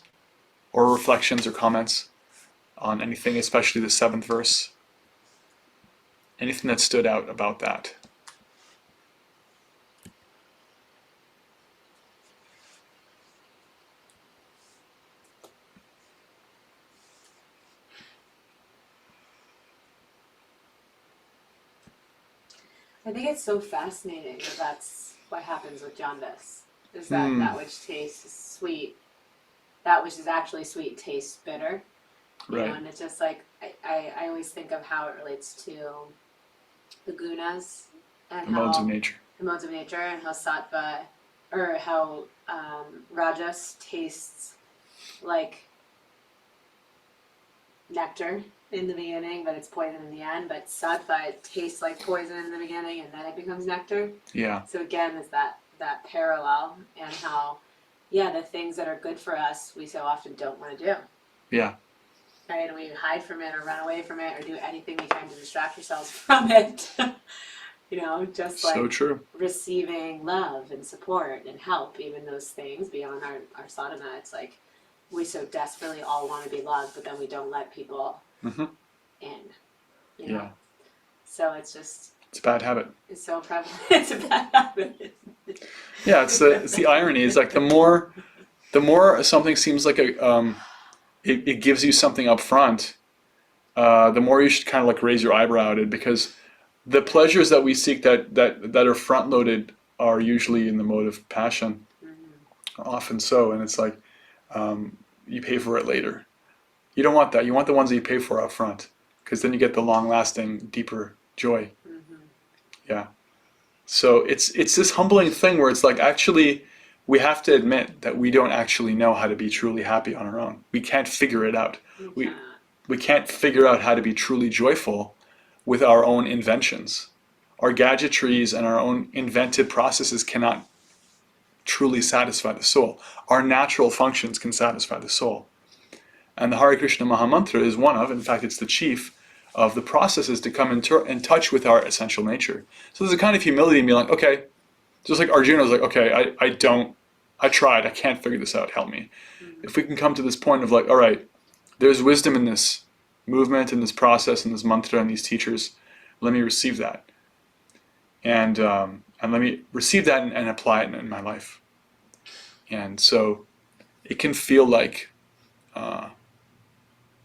or reflections or comments on anything, especially the 7th verse. Anything that stood out about that. I think it's so fascinating that that's what happens with jaundice. Is that that which tastes sweet, that which is actually sweet tastes bitter. You know, and it's just like, I always think of how it relates to the gunas and The modes of nature. The modes of nature, and how sattva, or how rajas tastes like nectar in the beginning, but it's poison in the end. But sattva, it tastes like poison in the beginning, and then it becomes nectar. Yeah. So again, is that parallel, and how, yeah, the things that are good for us, we so often don't want to do. Yeah. Right, and we hide from it, or run away from it, or do anything we can to distract ourselves from it. You know, just like So true. receiving love and support and help, even those things beyond our sadhana. It's like we so desperately all want to be loved, but then we don't let people in. You know? Yeah. So it's just, It's a bad habit. it's so prevalent. It's a bad habit. Yeah, it's the irony. It's like the more something seems like it gives you something up front, the more you should kind of like raise your eyebrow at it, because the pleasures that we seek that are front loaded are usually in the mode of passion, often so, and it's like you pay for it later. You don't want that. You want the ones that you pay for up front, because then you get the long lasting, deeper joy. Yeah. So it's this humbling thing where it's like, actually we have to admit that we don't actually know how to be truly happy on our own. We can't figure it out. We can't figure out how to be truly joyful with our own inventions. Our gadgetries and our own invented processes cannot truly satisfy the soul. Our natural functions can satisfy the soul. And the Hare Krishna Mahamantra is one of, in fact, it's the chief of the processes to come in touch with our essential nature. So there's a kind of humility in being like, okay, just like Arjuna was like, okay, I tried, I can't figure this out, help me. If we can come to this point of like, all right, there's wisdom in this movement, in this process, in this mantra, and these teachers, let me receive that. And let me receive that and apply it in my life. And so it can feel like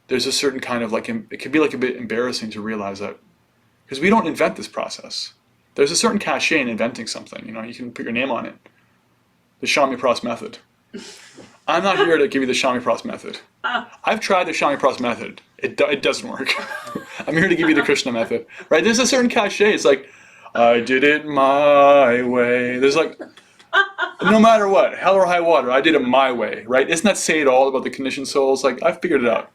there's a certain kind of like, it can be like a bit embarrassing to realize that, because we don't invent this process. There's a certain cachet in inventing something, you can put your name on it. The Shami Pras method. I'm not here to give you the Shami Pras method. I've tried the Shami Pras method. It doesn't work. I'm here to give you the Krishna method, right? There's a certain cachet. It's like, I did it my way. There's like, no matter what, hell or high water, I did it my way, right? Isn't that say it all about the conditioned souls? Like, I figured it out,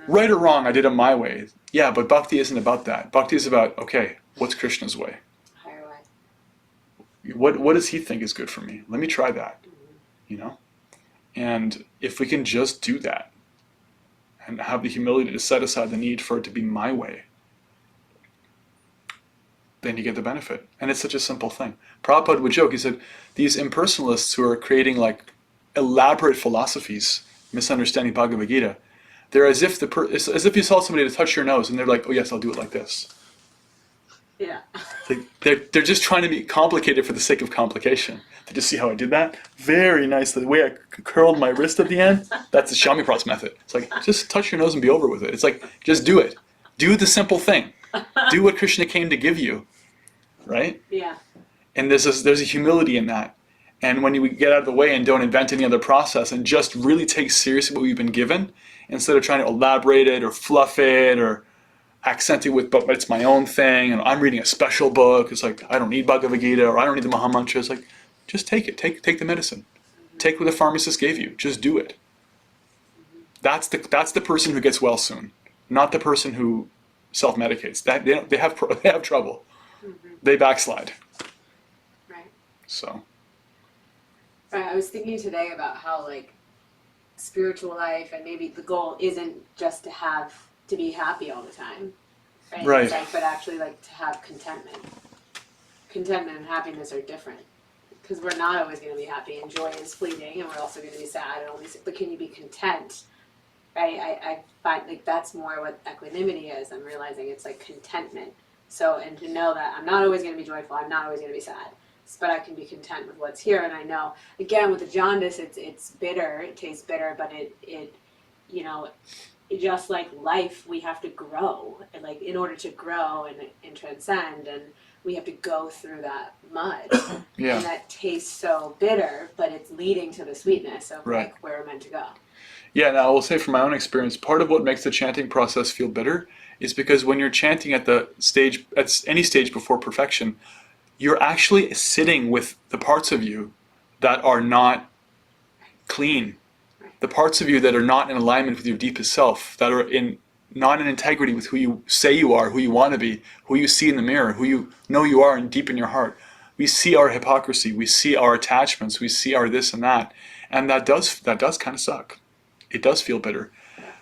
Right or wrong, I did it my way. Yeah, but bhakti isn't about that. Bhakti is about, okay, what's Krishna's way? Higher way. What does he think is good for me? Let me try that, And if we can just do that and have the humility to set aside the need for it to be my way, then you get the benefit. And it's such a simple thing. Prabhupada would joke, he said, these impersonalists who are creating like elaborate philosophies, misunderstanding Bhagavad Gita, they're as if as if you saw somebody to touch your nose and they're like, oh yes, I'll do it like this. Yeah. They're just trying to be complicated for the sake of complication. Did you see how I did that? Very nicely. The way I curled my wrist at the end, that's the Shami Pras method. It's like, just touch your nose and be over with it. It's like, just do it. Do the simple thing. Do what Krishna came to give you, right? Yeah. And there's a humility in that. And when you get out of the way and don't invent any other process and just really take seriously what we've been given, instead of trying to elaborate it or fluff it or accent it with, but it's my own thing, and I'm reading a special book. It's like, I don't need Bhagavad Gita or I don't need the Mahamantra. It's like, just take it. Take the medicine. Take what the pharmacist gave you. Just do it. That's the person who gets well soon, not the person who self-medicates. That they have trouble. They backslide. Right. So. Right. I was thinking today about how like spiritual life and maybe the goal isn't just to be happy all the time, right? Right. It's like, but actually like to have contentment. Contentment and happiness are different, because we're not always going to be happy, and joy is fleeting, and we're also going to be sad and always. But can you be content? Right? I find like that's more what equanimity is. I'm realizing it's like contentment. So, and to know that I'm not always going to be joyful, I'm not always going to be sad, but I can be content with what's here. And I know, again, with the jaundice, it's bitter, it tastes bitter, but it just like life, we have to grow, and like in order to grow and transcend, and we have to go through that mud. Yeah. And that tastes so bitter, but it's leading to the sweetness of Right. like where we're meant to go. Yeah, now I will say from my own experience, part of what makes the chanting process feel bitter is because when you're chanting at any stage before perfection, you're actually sitting with the parts of you that are not clean, the parts of you that are not in alignment with your deepest self, that are not in integrity with who you say you are, who you want to be, who you see in the mirror, who you know you are and deep in your heart. We see our hypocrisy, we see our attachments, we see our this and that, and that does kind of suck. It does feel bitter.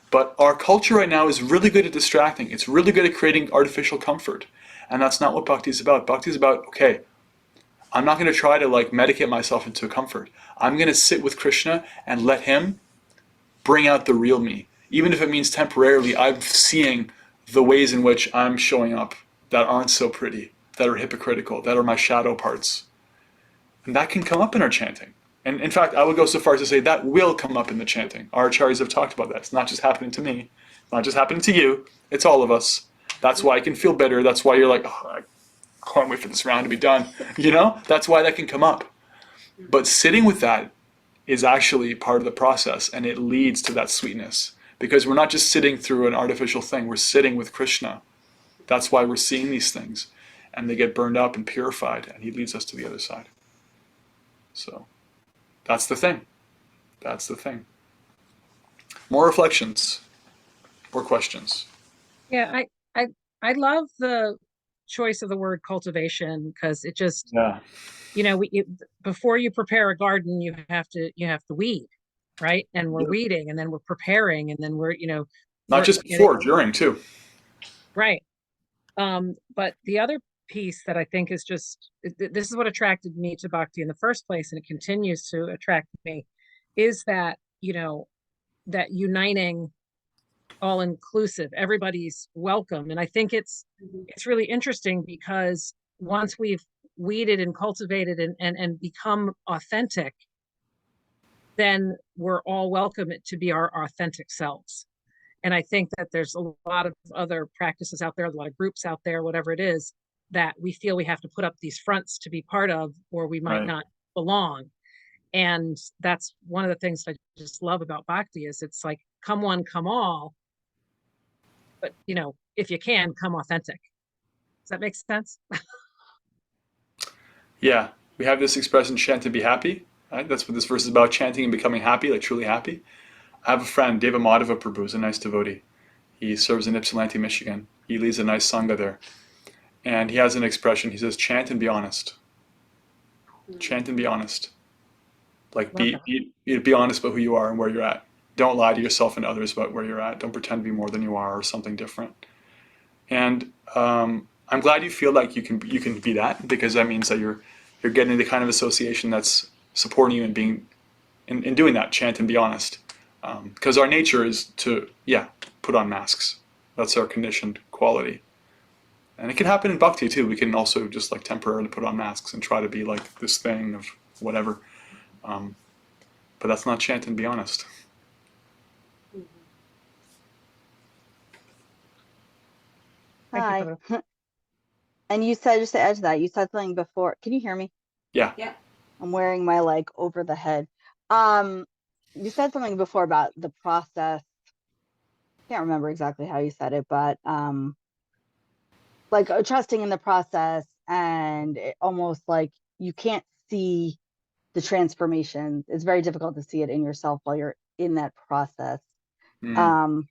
But our culture right now is really good at distracting. It's really good at creating artificial comfort. And that's not what bhakti is about. Bhakti is about, okay, I'm not going to try to like medicate myself into comfort. I'm going to sit with Krishna and let him bring out the real me. Even if it means temporarily I'm seeing the ways in which I'm showing up that aren't so pretty, that are hypocritical, that are my shadow parts. And that can come up in our chanting. And in fact, I would go so far as to say that will come up in the chanting. Our acharyas have talked about that. It's not just happening to me, it's not just happening to you, it's all of us. That's why I can feel bitter. That's why you're like, oh, I can't wait for this round to be done. You know, that's why that can come up. But sitting with that is actually part of the process, and it leads to that sweetness. Because we're not just sitting through an artificial thing, we're sitting with Krishna. That's why we're seeing these things. And they get burned up and purified, and he leads us to the other side. So that's the thing. That's the thing. More reflections or questions? Yeah, I love the choice of the word cultivation because it just, Yeah. before you prepare a garden, you have to weed, right? And we're weeding, and then we're preparing, and then Not we're just before, during too. right. But the other piece that I think is just this is what attracted me to bhakti in the first place, and it continues to attract me, is that that uniting, all inclusive, everybody's welcome. And I think it's really interesting because once we've weeded and cultivated and become authentic, then we're all welcome to be our authentic selves. And I think that there's a lot of other practices out there, a lot of groups out there, whatever it is, that we feel we have to put up these fronts to be part of, or we might Right. not belong. And that's one of the things I just love about bhakti is it's like, come one, come all. But, if you can, come authentic. Does that make sense? Yeah. We have this expression, chant and be happy. Right? That's what this verse is about, chanting and becoming happy, like truly happy. I have a friend, Deva Madhava Prabhu, who's a nice devotee. He serves in Ypsilanti, Michigan. He leads a nice sangha there. And he has an expression, he says, chant and be honest. Chant and be honest. Like Love be honest about who you are and where you're at. Don't lie to yourself and others about where you're at. Don't pretend to be more than you are or something different. And I'm glad you feel like you can be that, because that means that you're getting the kind of association that's supporting you in being in doing that. Chant and be honest, because our nature is to put on masks. That's our conditioned quality. And it can happen in bhakti too. We can also just like temporarily put on masks and try to be like this thing of whatever. But that's not chant and be honest. Thank you Hi. for that. And you said, just to add to that, you said something before. Can you hear me? Yeah. Yeah. I'm wearing my like over the head. Um, you said something before about the process. Can't remember exactly how you said it, but like trusting in the process, and it almost like you can't see the transformation. It's very difficult to see it in yourself while you're in that process. Mm.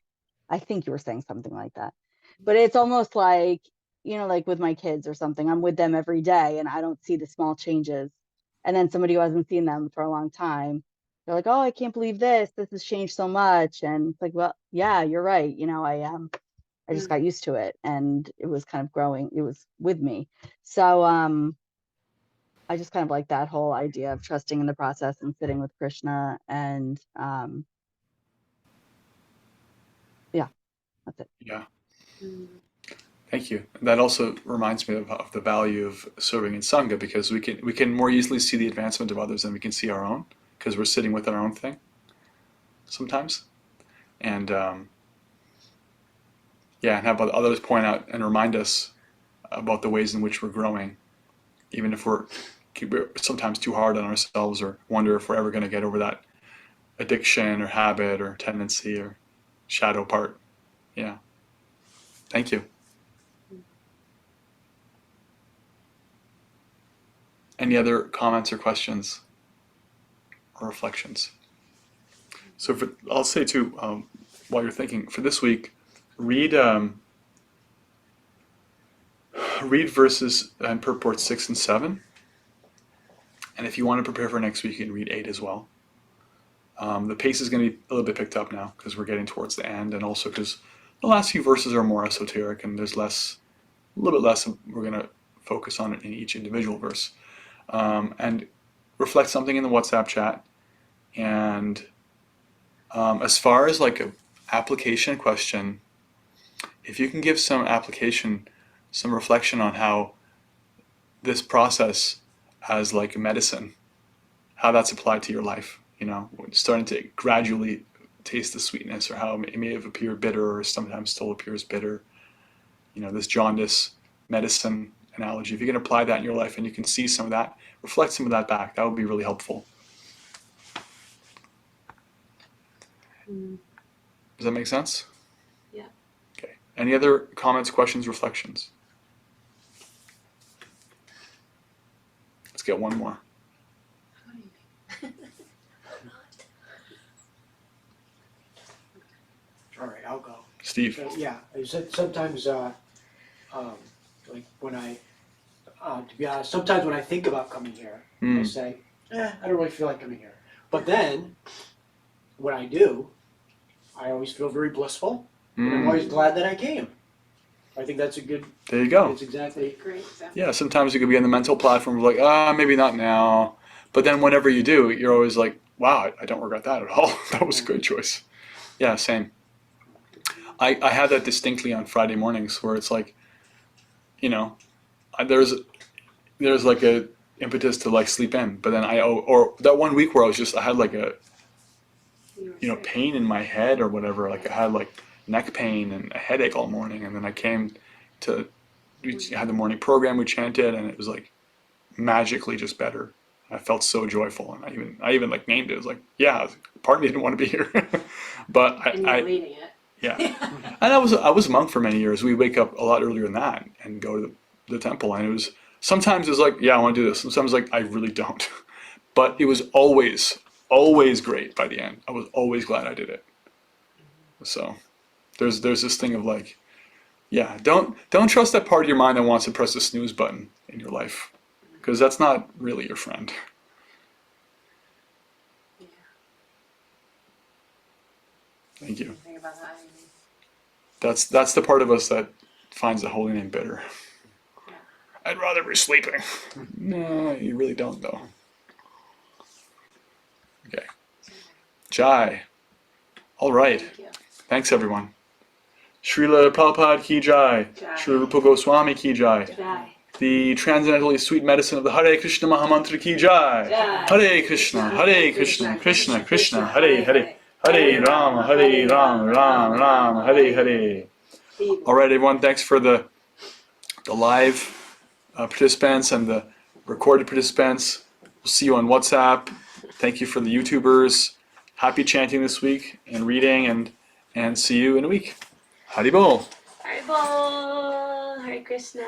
I think you were saying something like that, but it's almost like, like with my kids or something, I'm with them every day and I don't see the small changes. And then somebody who hasn't seen them for a long time, they're like, oh, I can't believe this has changed so much. And it's like, well, yeah, you're right. I just got used to it and it was kind of growing. It was with me. So, I just kind of like that whole idea of trusting in the process and sitting with Krishna and, yeah, that's it. Yeah. Mm. Thank you. That also reminds me of the value of serving in sangha, because we can more easily see the advancement of others than we can see our own, because we're sitting with our own thing sometimes. And and have others point out and remind us about the ways in which we're growing, even if we're sometimes too hard on ourselves or wonder if we're ever going to get over that addiction or habit or tendency or shadow part. Yeah. Thank you. Any other comments or questions or reflections? So I'll say too, while you're thinking, for this week, read verses and purport 6 and 7. And if you want to prepare for next week, you can read 8 as well. The pace is going to be a little bit picked up now because we're getting towards the end, and also because the last few verses are more esoteric and there's a little bit less we're going to focus on it in each individual verse. And reflect something in the WhatsApp chat. And as far as like a application question, if you can give some application, some reflection on how this process as like a medicine, how that's applied to your life, you know, starting to gradually taste the sweetness, or how it may have appeared bitter or sometimes still appears bitter, you know, this jaundice medicine analogy, if you can apply that in your life and you can see some of that, reflect some of that back, that would be really helpful. Mm. Does that make sense? Yeah. Okay. Any other comments, questions, reflections? Let's get one more. All right, I'll go. Steve. So, yeah, I said sometimes, like when to be honest, sometimes when I think about coming here, I Mm. say, I don't really feel like coming here. But then, when I do, I always feel very blissful, and I'm always glad that I came. I think that's a good, There you go. it's exactly, Great example. Yeah, sometimes you could be on the mental platform of like, maybe not now. But then whenever you do, you're always like, wow, I don't regret that at all. That was a good choice. Yeah, same. I had that distinctly on Friday mornings where it's like, you know, there's like a impetus to like sleep in, but then or that one week where I had like a, you know, pain in my head or whatever. Like I had like neck pain and a headache all morning, and then I came to, we had the morning program, we chanted, and it was like magically just better. I felt so joyful, and I even like named it. It was like, yeah, part of me didn't want to be here, but And you're leading it. yeah. And I was a monk for many years. We wake up a lot earlier than that and go to the temple, and it was sometimes it was like, yeah, I want to do this. Sometimes like I really don't, but it was always great by the end. I was always glad I did it. So there's this thing of like, yeah, don't trust that part of your mind that wants to press the snooze button in your life, because that's not really your friend. Yeah. Thank you. Think about that. That's the part of us that finds the holy name bitter. Yeah. I'd rather be sleeping. No, you really don't though. Okay. Jai. All right. Thank you. Thanks everyone. Srila Prabhupada ki jai. Jai. Srila Rupa Goswami ki jai. Jai. The transcendentally sweet medicine of the Hare Krishna Mahamantra ki jai. Jai. Hare Krishna, Krishna Krishna, Hare Hare. Hare Rama, Rama Rama, Hare Hare. All right, everyone. Thanks for the live participants and the recorded participants. We'll see you on WhatsApp. Thank you for the YouTubers. Happy chanting this week and reading, and see you in a week. Haribol. Haribol. Hare Krishna.